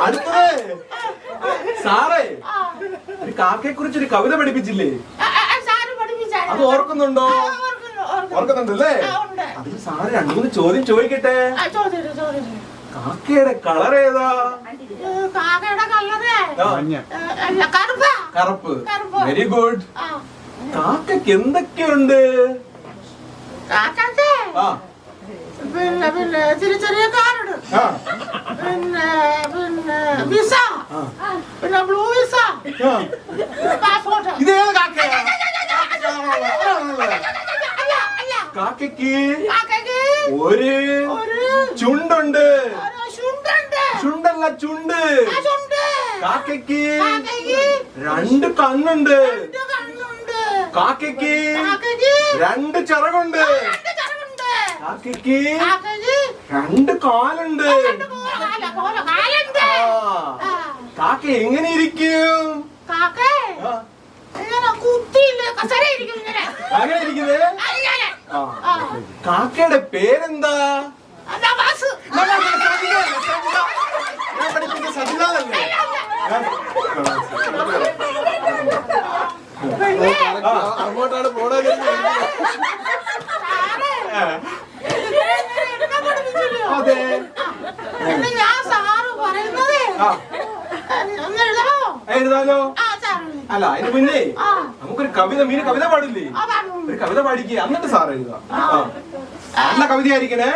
അടുത്തത് സാറേ ഒരു കാക്കയെ കുറിച്ചൊരു കവിത പഠിപ്പിച്ചില്ലേ? അത് ഓർക്കുന്നുണ്ടോ? ഓർക്കുന്നുണ്ടല്ലേ? അതിന് സാറ് 2-3 ചോദ്യം ചോദിക്കട്ടെ. കാക്കയുടെ കളർ ഏതാ? കറുപ്പ്. Very good. കാക്കയ്ക്ക് എന്തൊക്കെയുണ്ട്? പിന്നെ ചെറിയ കാറുണ്ട്. പിന്നെ വിസ, പിന്നെ ബ്ലൂ വിസ, പാസ്പോർട്ട്. ഇതേത് കാക്കയാ? കാക്കയ്ക്ക് ഒരു ചുണ്ടുണ്ട്. ചുണ്ടല്ല ചുണ്ട്. കാക്കയ്ക്ക് 2 കണ്ണുണ്ട്. കാക്കയ്ക്ക് 2 ചിറകുണ്ട്. കാക്കയ്ക്ക് 2 കാലുണ്ട്. കാക്ക എങ്ങനെ ഇരിക്കും? അങ്ങനെ ഇരിക്കുന്നേ? കാക്കയുടെ പേരെന്താ? സജിതാന്നല്ലേ? അങ്ങോട്ടാണ് പോണത്. അതെ. എഴുതാലോ? അല്ല അതിന് മുന്നേ നമുക്കൊരു കവിത. മീന് കവിത പാടില്ലേ? ഒരു കവിത പാടിക്കുക എന്നിട്ട് സാർ എഴുതാം. നല്ല കവിതയായിരിക്കണേ.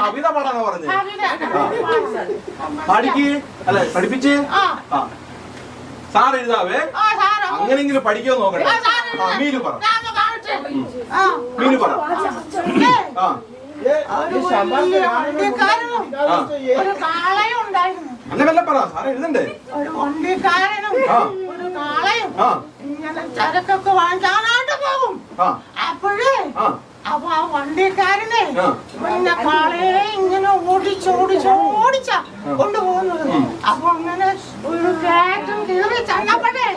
കവിത പാടാനാ പറഞ്ഞത്. പാടിക്ക്. അല്ലെ പഠിപ്പിച്ച്. സാർ എഴുതാവേ. അങ്ങനെങ്കിലും പഠിക്കോ നോക്കട്ടെ. മീനു പറ. മീനു പറ. ഒരു വലിയ വണ്ടിക്കാരനും ഒരു കാളയും ഉണ്ടായിരുന്നു. അല്ല വല്ല പറ, സാറേ എഴുതണ്ടേ? ഒരു വണ്ടിക്കാരനും ഒരു കാളയും ഇങ്ങനെ ചരക്കൊക്കെ വാങ്ങിക്കാനായിട്ട് പോകും. അപ്പൊ ആ വണ്ടിക്കാരനെ പിന്നെ കാളയെ ഇങ്ങനെ ഓടിച്ചാ കൊണ്ടുപോകുന്നത്. അപ്പൊ അങ്ങനെ ഒരു കയറ്റം കയറി ചെന്നപ്പോഴേ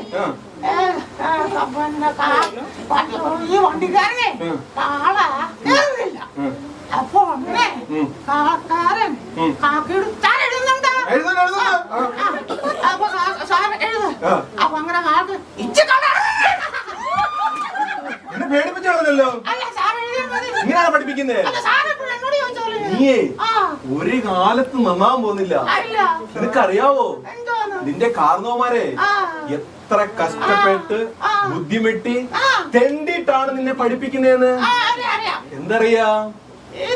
ഈ വണ്ടിക്കാരനെ കാള കേറുന്നില്ല. അപ്പൊ അങ്ങനെ കാക്കാരൻ കാക്കയുടെ താൻ എഴുതുന്നുണ്ട്. അപ്പൊ സാർ എഴുത. അപ്പൊ അങ്ങനെ കാക്ക ഇച്ച പേടിപ്പിച്ചോ? ഇങ്ങനെയാണ് പഠിപ്പിക്കുന്നേ? നീയേ ഒരു കാലത്ത് നന്നാവാൻ പോകുന്നില്ല. നിനക്കറിയാവോ നിന്റെ കാരണവന്മാരെ എത്ര കഷ്ടപ്പെട്ട് ബുദ്ധിമുട്ടി തെണ്ടിട്ടാണ് നിന്നെ പഠിപ്പിക്കുന്നതെന്ന്? എന്തറിയാ? I'd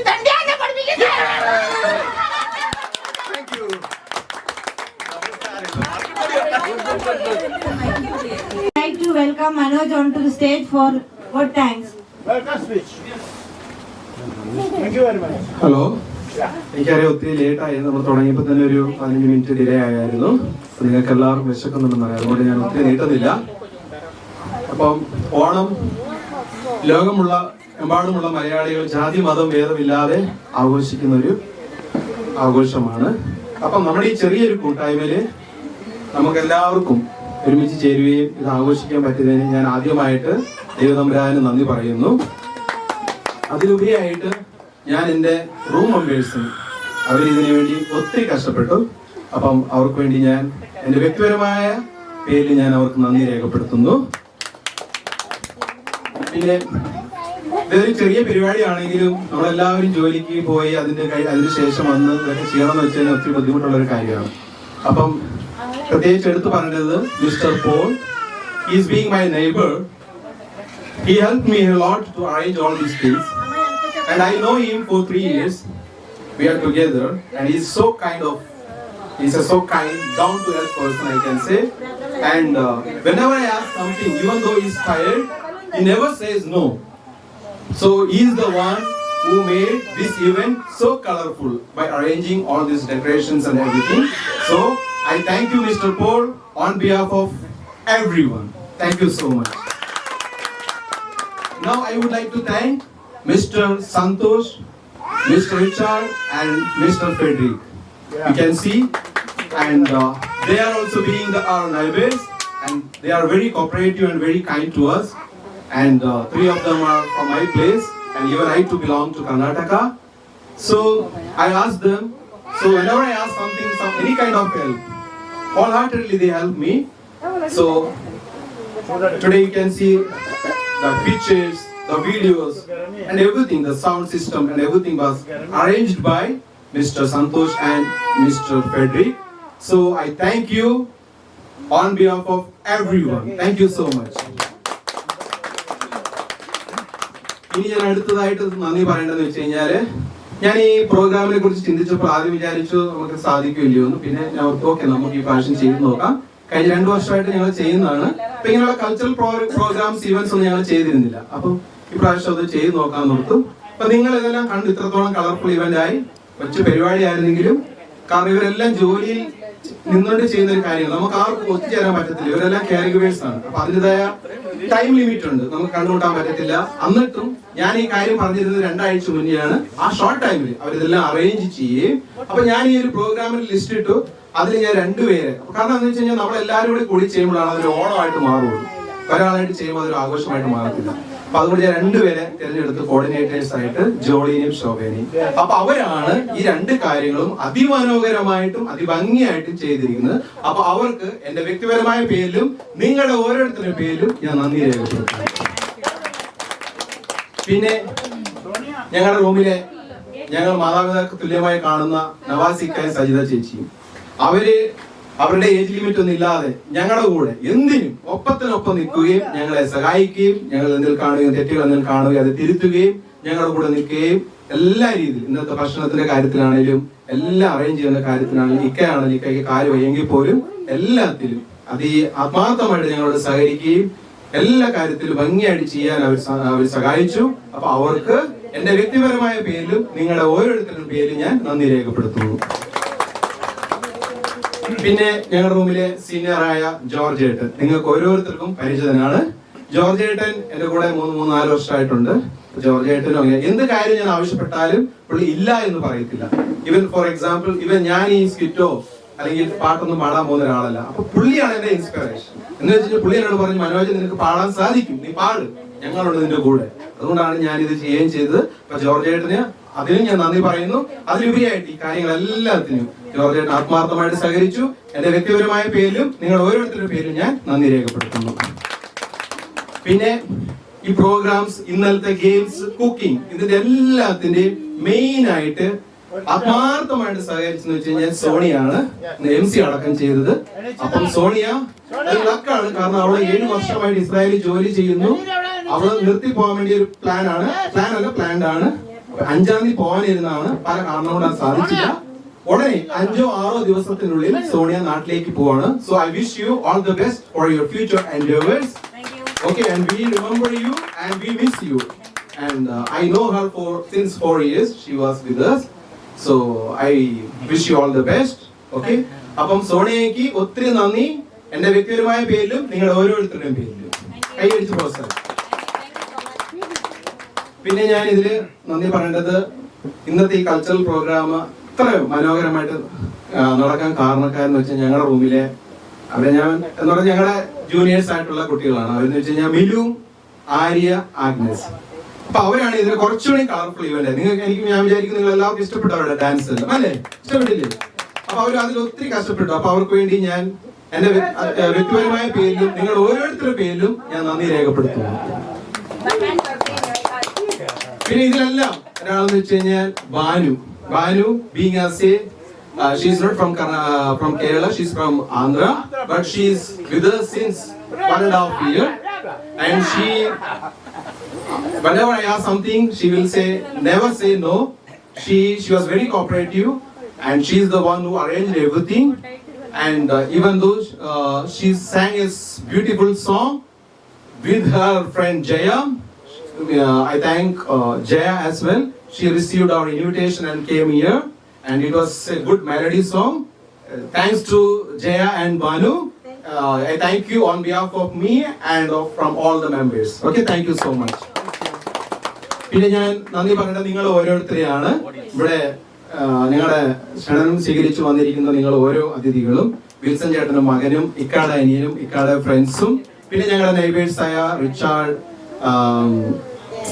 like to welcome Manoj onto the stage for good thanks. Welcome speech. Thank you very much. Hello, എനിക്കറിയാം ഒത്തിരി ലേറ്റായി. നമ്മൾ തുടങ്ങിയപ്പോൾ തന്നെ ഒരു 15 മിനിറ്റ് ഡിലേ ആയിരുന്നു. നിങ്ങൾക്ക് എല്ലാവർക്കും വിശക്കുന്നുണ്ടെന്നറിയാം, അതുകൊണ്ട് ഞാൻ ഒത്തിരി നീട്ടുന്നില്ല. അപ്പം ഓണം എമ്പാടുമുള്ള മലയാളികൾ ജാതി മതം ഭേദമില്ലാതെ ആഘോഷിക്കുന്ന ഒരു ആഘോഷമാണ്. അപ്പം നമ്മുടെ ഈ ചെറിയൊരു കൂട്ടായ്മയിൽ നമുക്ക് എല്ലാവർക്കും ഒരുമിച്ച് ചേരുകയും ഇത് ആഘോഷിക്കാൻ പറ്റിയതിന് ഞാൻ ആദ്യമായിട്ട് ദൈവതമ്പുരാന് നന്ദി പറയുന്നു. അതിലുപരിയായിട്ട് ഞാൻ എൻ്റെ റൂം മെമ്പേഴ്സിന് അവരിതിനു വേണ്ടി ഒത്തിരി കഷ്ടപ്പെട്ടു. അപ്പം അവർക്ക് വേണ്ടി ഞാൻ എൻ്റെ വ്യക്തിപരമായ പേരിൽ ഞാൻ അവർക്ക് നന്ദി രേഖപ്പെടുത്തുന്നു. പിന്നെ ഇതൊരു ചെറിയ പരിപാടിയാണെങ്കിലും നമ്മളെല്ലാവരും ജോലിക്ക് പോയി അതിന് ശേഷം വന്ന് ഇതൊക്കെ ചെയ്യണമെന്ന് വെച്ചാൽ ഒത്തിരി ബുദ്ധിമുട്ടുള്ള ഒരു കാര്യമാണ്. അപ്പം പ്രത്യേകിച്ച് എടുത്തു പറഞ്ഞത് mister Paul, is being my neighbour. He helped me a lot to arrange all these things, and I know him for 3 years. We are together, and he's a so kind, down to earth person, I can say. And whenever I ask something, even though he's tired, he never says no. So he's the one who made this event so colorful by arranging all these decorations and everything. So I thank you, Mr. Paul, on behalf of everyone. Thank you so much. Now I would like to thank Mr. Santosh, Mr. Richard and Mr. Frederick. You can see, and they are also being our neighbors, and they are very cooperative and very kind to us. And 3 of them are from my place, and even I too belong to Karnataka. So I asked them. So whenever I ask something, any kind of help, wholeheartedly they help me. So today you can see the pictures, the videos, and everything, the sound system and everything was arranged by Mr. Santosh and Mr. Frederick. So I thank you on behalf of everyone. Thank you so much. ഇനി ഞാൻ അടുത്തതായിട്ട് നന്ദി പറയേണ്ടതെന്ന് വെച്ച് കഴിഞ്ഞാല്, ഞാൻ ഈ പ്രോഗ്രാമിനെ കുറിച്ച് ചിന്തിച്ചപ്പോൾ ആദ്യം വിചാരിച്ചു നമുക്ക് സാധിക്കില്ലയോ എന്ന്. പിന്നെ ഞാൻ ഓക്കെ നമുക്ക് ഈ പ്രാവശ്യം ചെയ്ത് നോക്കാം. കഴിഞ്ഞ 2 വർഷമായിട്ട് ഞങ്ങൾ ചെയ്യുന്നതാണ്. അപ്പൊ ഇങ്ങനെയുള്ള കൾച്ചറൽ പ്രോഗ്രാംസ് ഇവന്റ്സ് ഒന്നും ഞങ്ങൾ ചെയ്തിരുന്നില്ല. അപ്പം ഈ പ്രാവശ്യം അത് ചെയ്ത് നോക്കാൻ നോർത്തു. അപ്പൊ നിങ്ങൾ ഇതെല്ലാം കണ്ട് ഇത്രത്തോളം കളർഫുൾ ഇവന്റ് ആയി കൊച്ചു പരിപാടി ആയിരുന്നെങ്കിലും, കാരണം ഇവരെല്ലാം ജോലിയിൽ നിന്നുകൊണ്ട് ചെയ്യുന്ന ഒരു കാര്യങ്ങൾ നമുക്ക് ആർക്കും ഒത്തുചേരാൻ പറ്റത്തില്ല. ഇവരെല്ലാം കാരിഗവേഴ്സ് ആണ്. അപ്പൊ അതിൻ്റെതായ ടൈം ലിമിറ്റ് ഉണ്ട്, നമുക്ക് കണ്ടുമുട്ടാൻ പറ്റത്തില്ല. എന്നിട്ടും ഞാൻ ഈ കാര്യം പറഞ്ഞിരുന്നത് 2 ആഴ്ച മുന്നെയാണ്. ആ ഷോർട്ട് ടൈമിൽ അവരിതെല്ലാം അറേഞ്ച് ചെയ്യുകയും, അപ്പൊ ഞാൻ ഈ ഒരു പ്രോഗ്രാമിൽ ലിസ്റ്റ് ഇട്ടു. അതിൽ ഞാൻ 2 പേരെ, കാരണം എന്താ വെച്ച് കഴിഞ്ഞാൽ നമ്മളെല്ലാവരും കൂടി കൂടി ചെയ്യുമ്പോഴാണ് അതൊരു ഓണമായിട്ട് മാറുള്ളൂ. ഒരാളായിട്ട് ചെയ്യുമ്പോൾ അതൊരു ആഘോഷമായിട്ട് മാറത്തില്ല. അപ്പൊ അതുകൊണ്ട് ഞാൻ 2 പേരെ തിരഞ്ഞെടുത്ത് കോർഡിനേറ്റേഴ്സ് ആയിട്ട്, ജോളിനെയും ശോഭേനെയും. അപ്പൊ അവരാണ് ഈ 2 കാര്യങ്ങളും അതിമനോഹരമായിട്ടും അതിഭംഗിയായിട്ടും ചെയ്തിരിക്കുന്നത്. അപ്പൊ അവർക്ക് എന്റെ വ്യക്തിപരമായ പേരിലും നിങ്ങളുടെ ഓരോരുത്തരുടെ പേരിലും ഞാൻ നന്ദി രേഖപ്പെടുത്തുന്നു. പിന്നെ ഞങ്ങളുടെ റൂമിലെ ഞങ്ങൾ മാതാപിതാക്കൾ തുല്യമായി കാണുന്ന നവാസിക്കായ സജിത ചേച്ചിയും, അവരുടെ ഏജ് ലിമിറ്റ് ഒന്നും ഇല്ലാതെ ഞങ്ങളുടെ കൂടെ എന്തിനും ഒപ്പത്തിനൊപ്പം നിൽക്കുകയും ഞങ്ങളെ സഹായിക്കുകയും, ഞങ്ങൾ എന്തിൽ കാണുകയും തെറ്റുകൾ എന്തിൽ കാണുകയും അത് തിരുത്തുകയും ഞങ്ങളുടെ കൂടെ നിൽക്കുകയും, എല്ലാ രീതിയിലും ഇന്നത്തെ ഭക്ഷണത്തിന്റെ കാര്യത്തിലാണെങ്കിലും എല്ലാം അറേഞ്ച് ചെയ്യുന്ന കാര്യത്തിലാണെങ്കിലും, ഇക്കയാണെങ്കിലും ഇക്കയ്ക്ക് കാര്യം വയ്യെങ്കിൽ പോലും എല്ലാത്തിലും ആത്മാർത്ഥമായിട്ട് ഞങ്ങളോട് സഹകരിക്കുകയും എല്ലാ കാര്യത്തിലും ഭംഗിയായിട്ട് ചെയ്യാൻ അവർ സഹായിച്ചു. അപ്പൊ അവർക്ക് എന്റെ വ്യക്തിപരമായ പേരിലും നിങ്ങളുടെ ഓരോരുത്തരുടെ പേരിലും ഞാൻ നന്ദി രേഖപ്പെടുത്തുന്നു. പിന്നെ ഞങ്ങളുടെ റൂമിലെ സീനിയറായ ജോർജ് ഏട്ടൻ, നിങ്ങൾക്ക് ഓരോരുത്തർക്കും പരിചിതനാണ്. ജോർജ് ഏട്ടൻ എന്റെ കൂടെ 3-4 വർഷമായിട്ടുണ്ട്. ജോർജ് ഏട്ടനും എന്ത് കാര്യം ഞാൻ ആവശ്യപ്പെട്ടാലും പുള്ളി ഇല്ല എന്ന് പറയത്തില്ല. ഇവൻ ഫോർ എക്സാമ്പിൾ ഞാൻ ഈ സ്കിറ്റോ അല്ലെങ്കിൽ പാട്ടൊന്നും പാടാൻ പോകുന്ന ഒരാളല്ല. അപ്പൊ പുള്ളിയാണ് എന്റെ ഇൻസ്പിറേഷൻ. എന്ന് വെച്ചാൽ പുള്ളി എന്നോട് പറഞ്ഞു, മനോജ് നിനക്ക് പാടാൻ സാധിക്കും, നീ പാട്, ഞങ്ങളുണ്ട് നിന്റെ കൂടെ. അതുകൊണ്ടാണ് ഞാൻ ഇത് ചെയ്യുകയും ചെയ്തത്. അപ്പൊ ജോർജ് ഏട്ടന് അതിനും ഞാൻ നന്ദി പറയുന്നു. അതിലുപരിയായിട്ട് ഈ കാര്യങ്ങളെല്ലാത്തിനും ജോർജ് ഏട്ടൻ ആത്മാർത്ഥമായിട്ട് സഹകരിച്ചു. എന്റെ വ്യക്തിപരമായ പേരിലും നിങ്ങൾ ഓരോരുത്തരുടെ പേരിലും ഞാൻ നന്ദി രേഖപ്പെടുത്തുന്നു. പിന്നെ ഈ പ്രോഗ്രാംസ്, ഇന്നലത്തെ ഗെയിംസ്, കുക്കിംഗ്, ഇതിന്റെ എല്ലാത്തിന്റെയും മെയിൻ ആയിട്ട് ആത്മാർത്ഥമായിട്ട് സഹകരിച്ചെന്ന് വെച്ച് കഴിഞ്ഞാൽ സോണിയാണ് MC അടക്കം ചെയ്തത്. അപ്പം സോണിയ ലക്കാണ്, കാരണം അവള് 7 വർഷമായിട്ട് ഇസ്രായേലിൽ ജോലി ചെയ്യുന്നു. അവള് നിർത്തി പോകാൻ വേണ്ടി ഒരു പ്ലാൻഡ് ആണ്. 5-ാം തീയതി പോകാനിരുന്നാണ്, പല കാരണം കൊണ്ട് അത് സാധിച്ചില്ല. ഉടനെ 5-6 ദിവസത്തിനുള്ളിൽ സോണിയ നാട്ടിലേക്ക് പോവാണ്. So I wish you all the best for your future endeavors. Okay, and we remember you and we miss you. And I know her since 4 years. She was with us. So I wish you all the best. Okay. അപ്പം സോണിയയ്ക്ക് ഒത്തിരി നന്ദി, എന്റെ വ്യക്തിപരമായ പേരിലും നിങ്ങളുടെ ഓരോരുത്തരുടെയും പേരിലും. കൈയടിച്ച് പ്രോത്സാഹനം. പിന്നെ ഞാൻ ഇതില് നന്ദി പറയേണ്ടത്, ഇന്നത്തെ ഈ കൾച്ചറൽ പ്രോഗ്രാം ഇത്ര മനോഹരമായിട്ട് നടക്കാൻ കാരണക്കാരെന്ന് വെച്ചാൽ ഞങ്ങളുടെ റൂമിലെ അവരെ ഞാൻ എന്ന് പറഞ്ഞാൽ ഞങ്ങളുടെ ജൂനിയേഴ്സ് ആയിട്ടുള്ള കുട്ടികളാണ്. അവരെന്ന് വെച്ച് കഴിഞ്ഞാൽ മിലു, ആര്യ, ആഗ്നസ്. അപ്പൊ അവരാണ് ഇതിന് കുറച്ചുകൂടി കളർഫുൾ ഇവന്റ്. ഞാൻ വിചാരിക്കും നിങ്ങൾ എല്ലാവർക്കും ഇഷ്ടപ്പെട്ടു അവരുടെ ഡാൻസ് അല്ലേ? ഇഷ്ടപ്പെട്ടില്ലേ? അപ്പൊ അവർ അതിൽ ഒത്തിരി കഷ്ടപ്പെട്ടു. അപ്പൊ അവർക്ക് വേണ്ടി ഞാൻ എന്റെ വ്യക്തിപരമായ പേരിലും നിങ്ങൾ ഓരോരുത്തരുടെ പേരിലും ഞാൻ നന്ദി രേഖപ്പെടുത്തുന്നു. പിന്നെ ഇതിലെല്ലാം ഒരാളെന്ന് വെച്ച് കഴിഞ്ഞാൽ Banu being as a she is not from Kerala, she is from Andhra, but she is with us since 1.5 years, and she whenever I ask something she will say never say no. She was very cooperative and she is the one who arranged everything, and even though she sang a beautiful song with her friend Jaya, I thank Jaya as well. She received our invitation and came here, and it was a good melody song. Thanks to Jaya and Banu. I thank you on behalf of me and from all the members. Okay, thank you so much. പിന്നെ ഞാൻ നന്ദി പറയേണ്ടത് നിങ്ങൾ ഓരോരുത്തരെയാണ്. ഇവിടെ നിങ്ങളുടെ ക്ഷണം സ്വീകരിച്ചു വന്നിരിക്കുന്ന നിങ്ങൾ ഓരോ അതിഥികളും, വിൽസൺ ചേട്ടനും മകനും, ഇക്കാടെ അനിയനും, ഇക്കാടെ ഫ്രണ്ട്സും, പിന്നെ ഞങ്ങളുടെ നെയ്ബേഴ്സായ റിച്ചാർഡ്,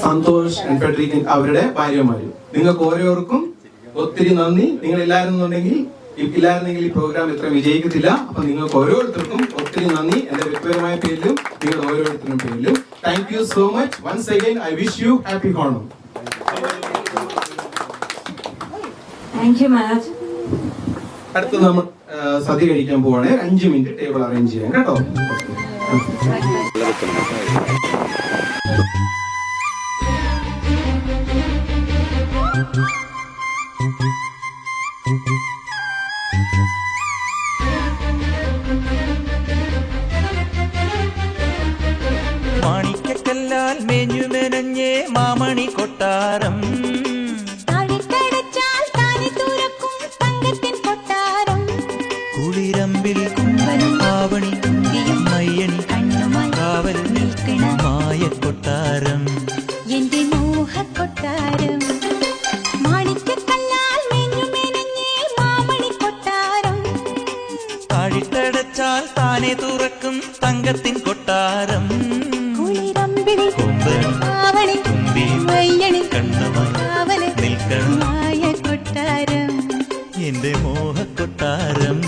സന്തോഷ് ആൻഡ് ഫെഡറിക്, അവരുടെ ഭാര്യമാരും, നിങ്ങൾക്ക് ഓരോർക്കും ഒത്തിരി നന്ദി. നിങ്ങൾ ഇല്ലായിരുന്നെങ്കിൽ ഈ പ്രോഗ്രാം ഇത്ര വിജയിക്കത്തില്ല. അപ്പൊ നിങ്ങൾക്ക് ഓരോരുത്തർക്കും ഒത്തിരി നന്ദി, എന്റെ വ്യക്തിപരമായ പേരിലും നിങ്ങൾ ഓരോരുത്തരും പേരിലും. Thank you so much. Once again I wish you happy Onam. Thank you Manoj. അടുത്ത് നമ്മൾ സദ്യ കഴിക്കാൻ പോവാണ്. 5 മിനിറ്റ് ടേബിൾ അറേഞ്ച് ചെയ്യാം കേട്ടോ. മാണിക്കല്ലാൽ മേഞ്ഞു മെനഞ്ഞേ മാമണി കൊട്ടാരം, കുളിരമ്പിൽ ആവണി മയ്യണി കാവൽ മായ കൊട്ടാരം, എന്റെ മോഹക്കൊട്ടാരം, മാണിക്കല്ലാൽ മേഞ്ഞു മെനഞ്ഞേ മാമണി കൊട്ടാരം, താഴിട്ടടച്ചാൽ താനെ തുറക്കും തങ്കത്തിൻ കൊട്ടാരം, കുളിരമ്പിൽ ആവണി മയ്യണി കാവൽ മായ കൊട്ടാരം, എന്റെ മോഹക്കൊട്ടാരം.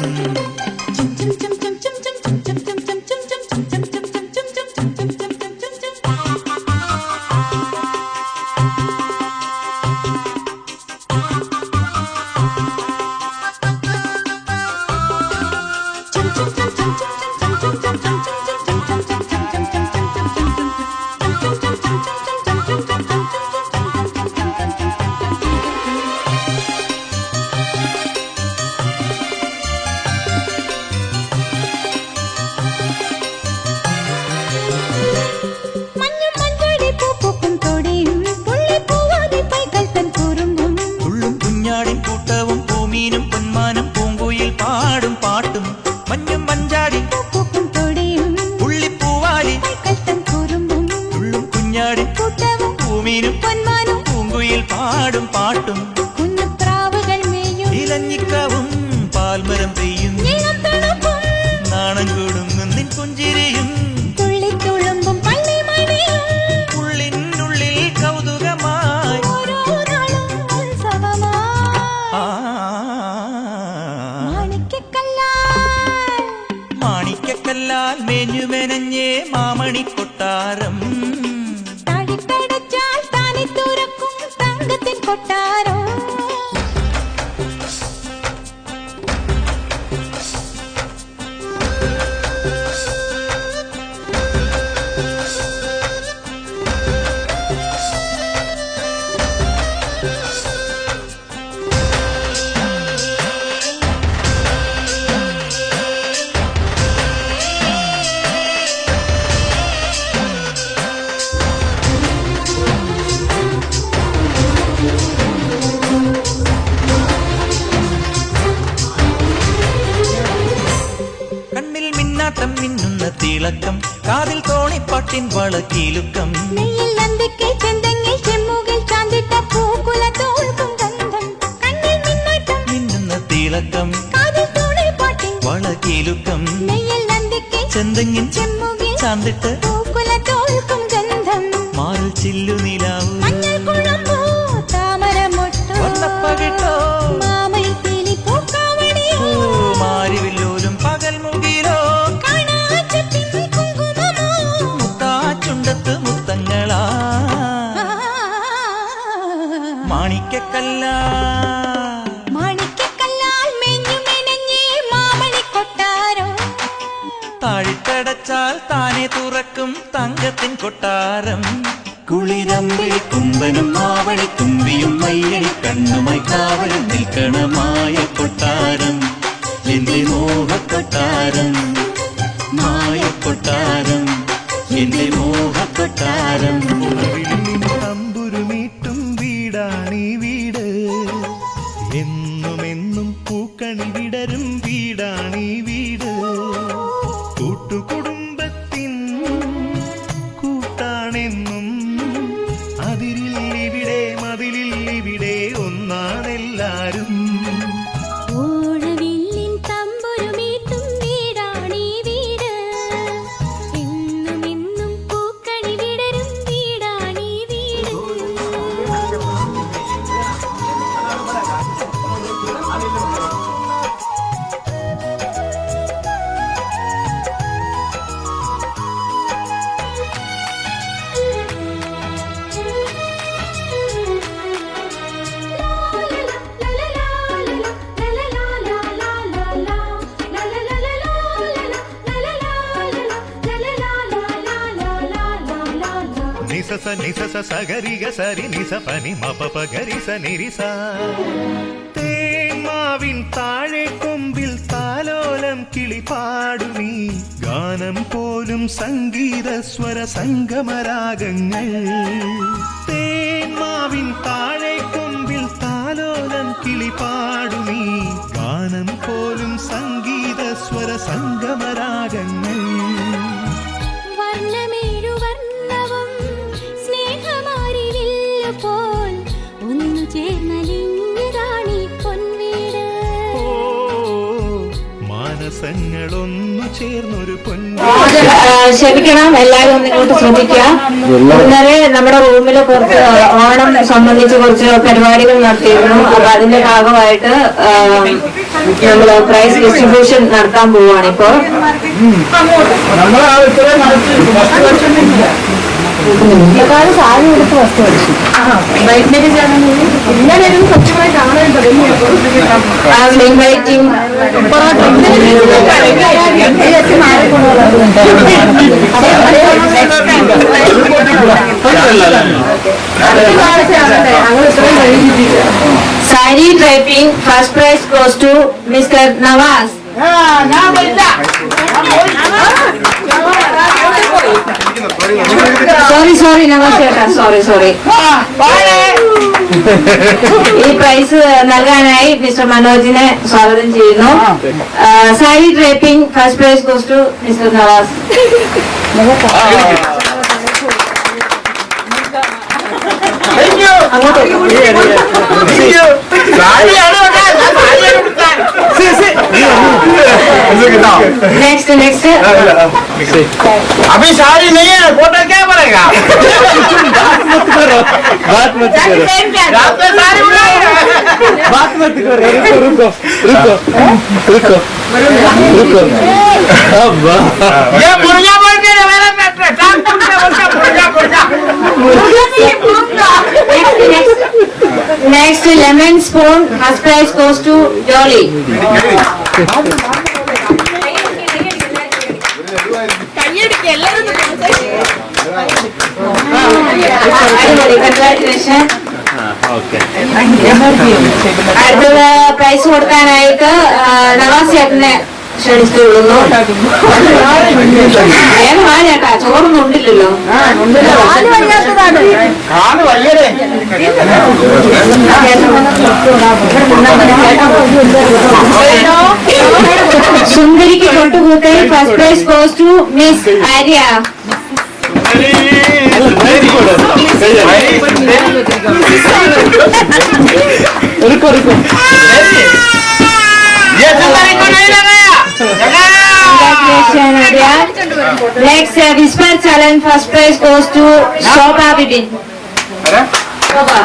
മാണിക്കക്കല്ലാൽ മേഞ്ഞുമെനഞ്ഞേ മാമണി കൊട്ടാരം താഴിട്ടടച്ചാൽ താനെ തുറക്കും തങ്കത്തിൻ കൊട്ടാരം കണ്ണിൽ മിന്നാട്ടം മിന്നുന്ന തിളക്കം കാതിൽ തോണിപ്പാട്ടിൻ വളക്കീലുക്കം നെയ്യിൽ നന്ദിക്കൈ ചെന്തെങ്ങിൽ ചെമ്മുകിൽ ചാന്തിട്ട പൂക്കുല തോൽക്കും ഗന്ധം കണ്ണിൽ മിന്നാട്ടം മിന്നുന്ന തിളക്കം കാതിൽ തോണിപ്പാട്ടിൻ വളക്കീലുക്കം നെയ്യിൽ നന്ദിക്കൈ ചെന്തെങ്ങിൻ ചെമ്മുകിൽ ചാന്തിട്ട് പൂക്കുല തോൽക്കും ഗന്ധം മാറിൽ ചില്ലു നിലാവൂ മഞ്ഞൾ കുഴമ്പോ താമരമൊട്ടോ വന്നപ്പകിട്ടോ മാമൈ തേലി പൂക്കാവടിയോ മാരിവില്ലോലും പകൽ മുകിലോ കാണാച്ചപ്പിൻ കുങ്കുമമോ മുത്താച്ചുണ്ടത്ത് മുത്തങ്ങളാ മാണിക്കക്കല്ല മാണിക്കക്കല്ലാൽ മേഞ്ഞു മെനഞ്ഞേ മാമണി കൊട്ടാരോ താഴിട്ടടച്ചാൽ താനെ തുറക്കും തങ്കത്തിൻ കൊട്ടാരം കുളിരമ്പിളി കുമ്പനും മാവണി തുമ്പിയും മയ്യണി കണ്ണുമായി കാവലിൽ നിൽക്കണമായ കൊട്ടാരം എന്റെ മോഹക്കൊട്ടാരം മായക്കൊട്ടാരം എന്റെ മോഹക്കൊട്ടാരം തമ്പുരുമീട്ടും വീടാണീ വീട് എന്നുമെന്നും പൂക്കണി വിടരും വീടാണീ വീട് കൂട്ടുകുടുംബത്തിൻ കൂട്ടാണെന്നും അതിരിൽ ഇവിടെ മതിലിൽ ഇവിടെ ഒന്നാണെല്ലാരും ഓഴവില്ലിൻ തമ്പുരുമീട്ടും വീടാണീ വീട് എന്നും എന്നും പൂക്കണി വിടരും വീടാണീ വീട് నిసస నిసస సగరిగ సరి నిస పని మపప గరిస నిరిస തേന്മാവിൻ താഴെ കൊമ്പിൽ താലോലം കിളിപാടുമീ ഗാനം പോലും സംഗീത സ്വര സംഗമരാഗങ്ങൾ തേന്മാവിൻ താഴെ കൊമ്പിൽ താലോലം കിളിപാടുമീ ഗാനം പോലും സംഗീത സ്വര സംഗമരാഗങ്ങൾ വർണ്ണമേഴു വർണ്ണവും സ്നേഹമാരിവില്ലു പോൽ ഒന്നു ചേർന്നലിഞ്ഞതാണീ പൊൻവീട് മാനസങ്ങളൊന്നു ചേർന്നൊരു പൊന്നു ക്ഷമിക്കണം, എല്ലാവരും ഒന്ന് ഇങ്ങോട്ട് ശ്രദ്ധിക്കുക. ഇന്നലെ നമ്മുടെ റൂമിൽ കുറച്ച് ഓണം സംബന്ധിച്ച് കുറച്ച് പരിപാടികൾ നടത്തിയിരുന്നു. അപ്പൊ അതിന്റെ ഭാഗമായിട്ട് നമ്മള് പ്രൈസ് ഡിസ്ട്രിബ്യൂഷൻ നടത്താൻ പോവുകയാണ് ഇപ്പോ. സാരി എടുത്ത് വസ്തു പഠിച്ചു inviting sari draping first prize goes to mister Navas. Sorry Navas ചേട്ടാ, സോറി. ഈ പ്രൈസ് നൽകാനായി മിസ്റ്റർ മനോജിനെ സ്വാഗതം ചെയ്യുന്നു. Sari draping first prize goes to mister Navas. അങ്ങോട്ട് Next. अभी शादी नहीं है, फोटो क्या पड़ेगा? बात मत करो, रात में सारी उड़ाएगा। बात मत करो, रुको। अब ये मुर्गा बोल के मेरा टांग टूटने बोलता मुर्गा। Next, lemon spoon. First prize goes to Jolly. Congratulations. അടുത്തത് പ്രൈസ് കൊടുക്കാനായിട്ട് നവാസ് ചേട്ടനെ ക്ഷണിച്ചുകൊള്ളുന്നു. വേഗം വാ ചേട്ടാ, ചോറൊന്നും ഉണ്ടില്ലല്ലോ. സുന്ദരിക്ക് തൊട്ടുകൂട്ടൽ. First prize goes to miss Arya. रुको Congratulations, Arya. Next, Whisper Challenge. First prize goes to Shobha Bibin. Shobha.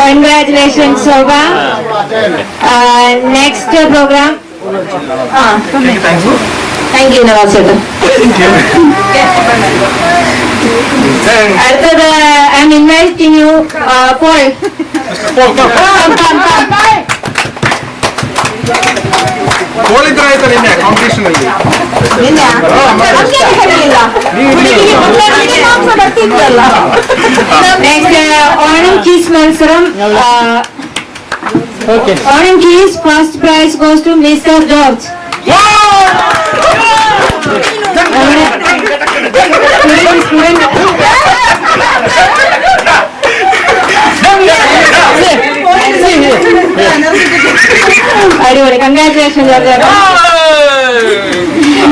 Congratulations, Shobha. Next program. Thank you, Navasata. അടുത്തത് I am inviting you Paul. Next Onam കീസ് മത്സരം. ഓണം കീസ് first prize goes to mister George. അടിപൊളി. Congratulation.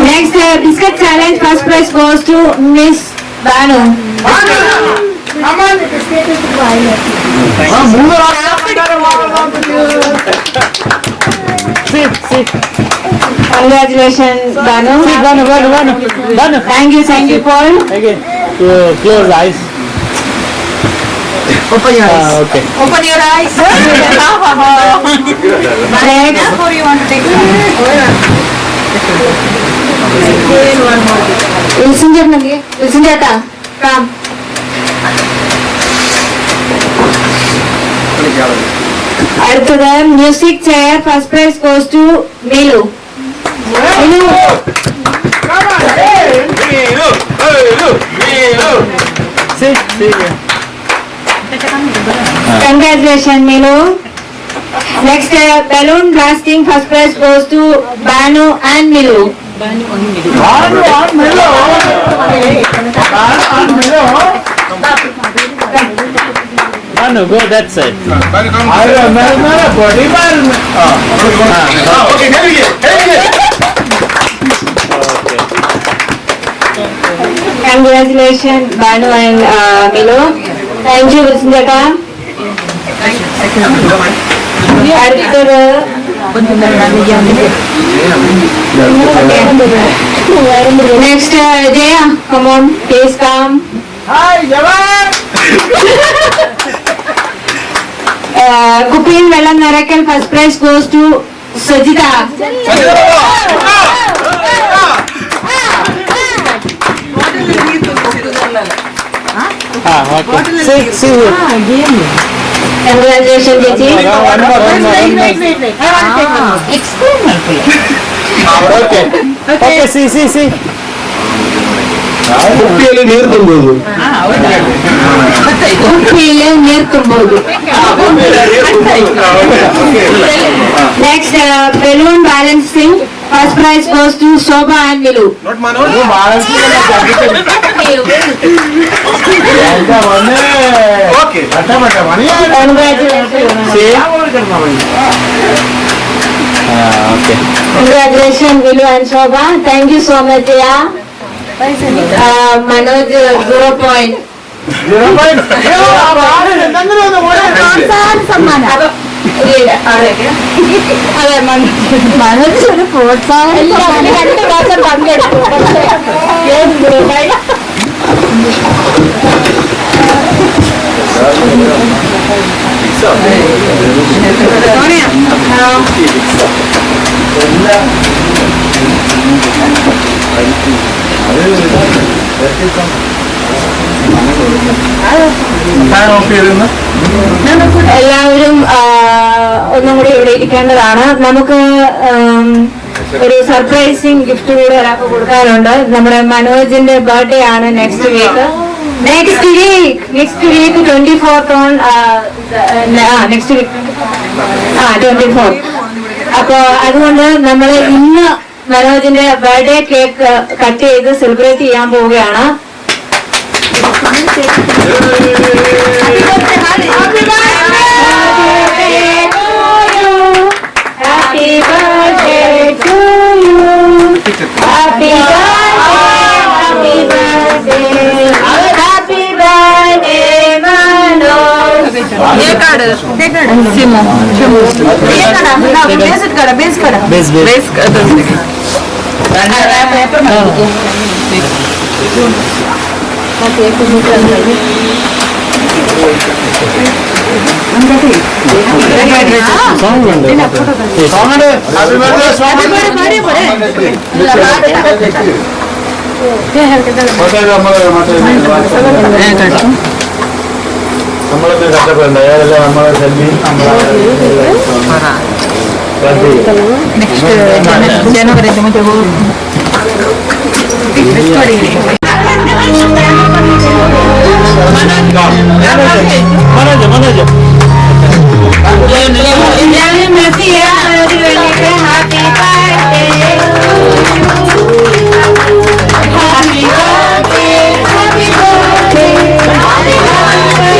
Next biscuit challenge. First prize goes to miss Banu. Congratulations, Banu. Thank you, Paul. Again, close eyes. Open your eyes. Okay. Open your eyes. Next, Or you want to take Wilson Jata, come. അടുത്തത് music chair. First prize goes to Milu. Congratulations, Milu. Next, balloon blasting. First prize goes to Banu and Milu. No, go that side. Congratulations, Banu and Milu. Thank you, Visnjata. അടുത്തത് next Jaya. come on, please come. കുപ്പിയിൽ വെള്ളം നിറയ്ക്കൽ. First prize goes to Sajitha. Congratulations, ചേച്ചി. Okay, see. കുപ്പിയിൽ നീർത്തുമ്പോഴു. കുപ്പിയിൽ നീർത്തുമ്പോഴു. Next, balloon balancing. First prize goes to Shobha and Milu. Not Manoj. Okay. Congratulations, Milu and Shobha. Thank you so much, Jaya. Manoj, 0 point. പ്രോത്സാഹന സമ്മാനം. അതെ, മനസ്സിൽ ഒരു പ്രോത്സാഹന 2 പ്രാവശ്യം പങ്കെടുത്തു. എല്ലാവരും ഒന്നും കൂടി ഇവിടെ ഇരിക്കേണ്ടതാണ്. നമുക്ക് ഒരു സർപ്രൈസിങ് ഗിഫ്റ്റ് കൂടെ ഒരാൾക്ക് കൊടുക്കാനുണ്ട്. നമ്മുടെ മനോജിന്റെ ബർത്ത്ഡേ ആണ് next week 24th on next week 24th. അപ്പൊ അതുകൊണ്ട് നമ്മൾ ഇന്ന് മനോജിന്റെ ബർത്ത്ഡേ കേക്ക് കട്ട് ചെയ്ത് സെലിബ്രേറ്റ് ചെയ്യാൻ പോവുകയാണ്. Happy birthday to you. Happy birthday. Happy birthday, Manoj. നമ്മളൊക്കെ കഷ്ടപ്പെടണ്ട. ഏതെല്ലാം നമ്മളെ സെൽഫി ജനുവരി മനോജ് എല്ലാവരും മിസ് ചെയ്യാൻ happy birthday. Happy birthday. Happy birthday. Happy birthday.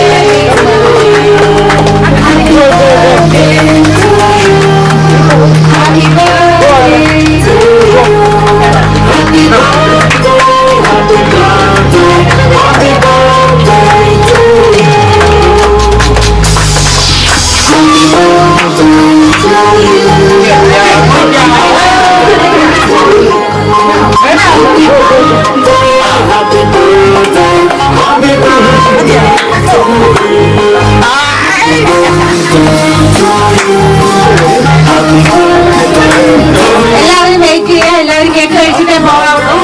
എല്ലാവരും വെയിറ്റ് ചെയ്യുക. എല്ലാവരും കേക്ക് കഴിച്ചിട്ടേ പോകാവുള്ളൂ.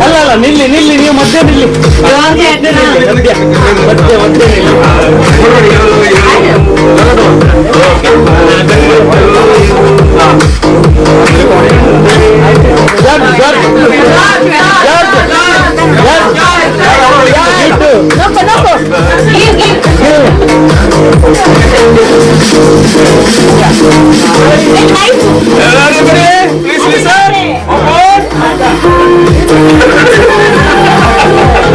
ಅಲ್ಲ ನಿಲ್ಲಿ ನೀವು ಮಧ್ಯ ನಿಲ್ಲಿ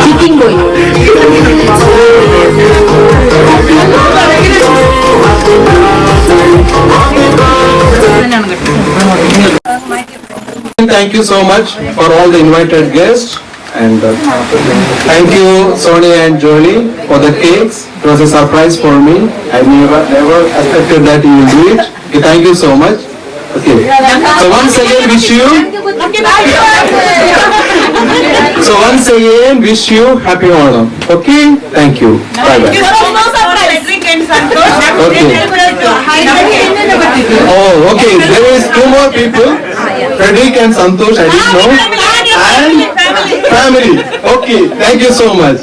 ചിക്കിങ് പോയി. Thank you so much for all the invited guests, and thank you Sonia and Jolie for the cakes. It was a surprise for me. I never expected that you will do it. Okay, thank you so much. Okay, so once again wish you happy Onam. Okay, thank you. Bye bye. Okay. Oh, okay. There is 2 more people. Frederick and Santosh, I didn't know. And family. Okay, thank you so much.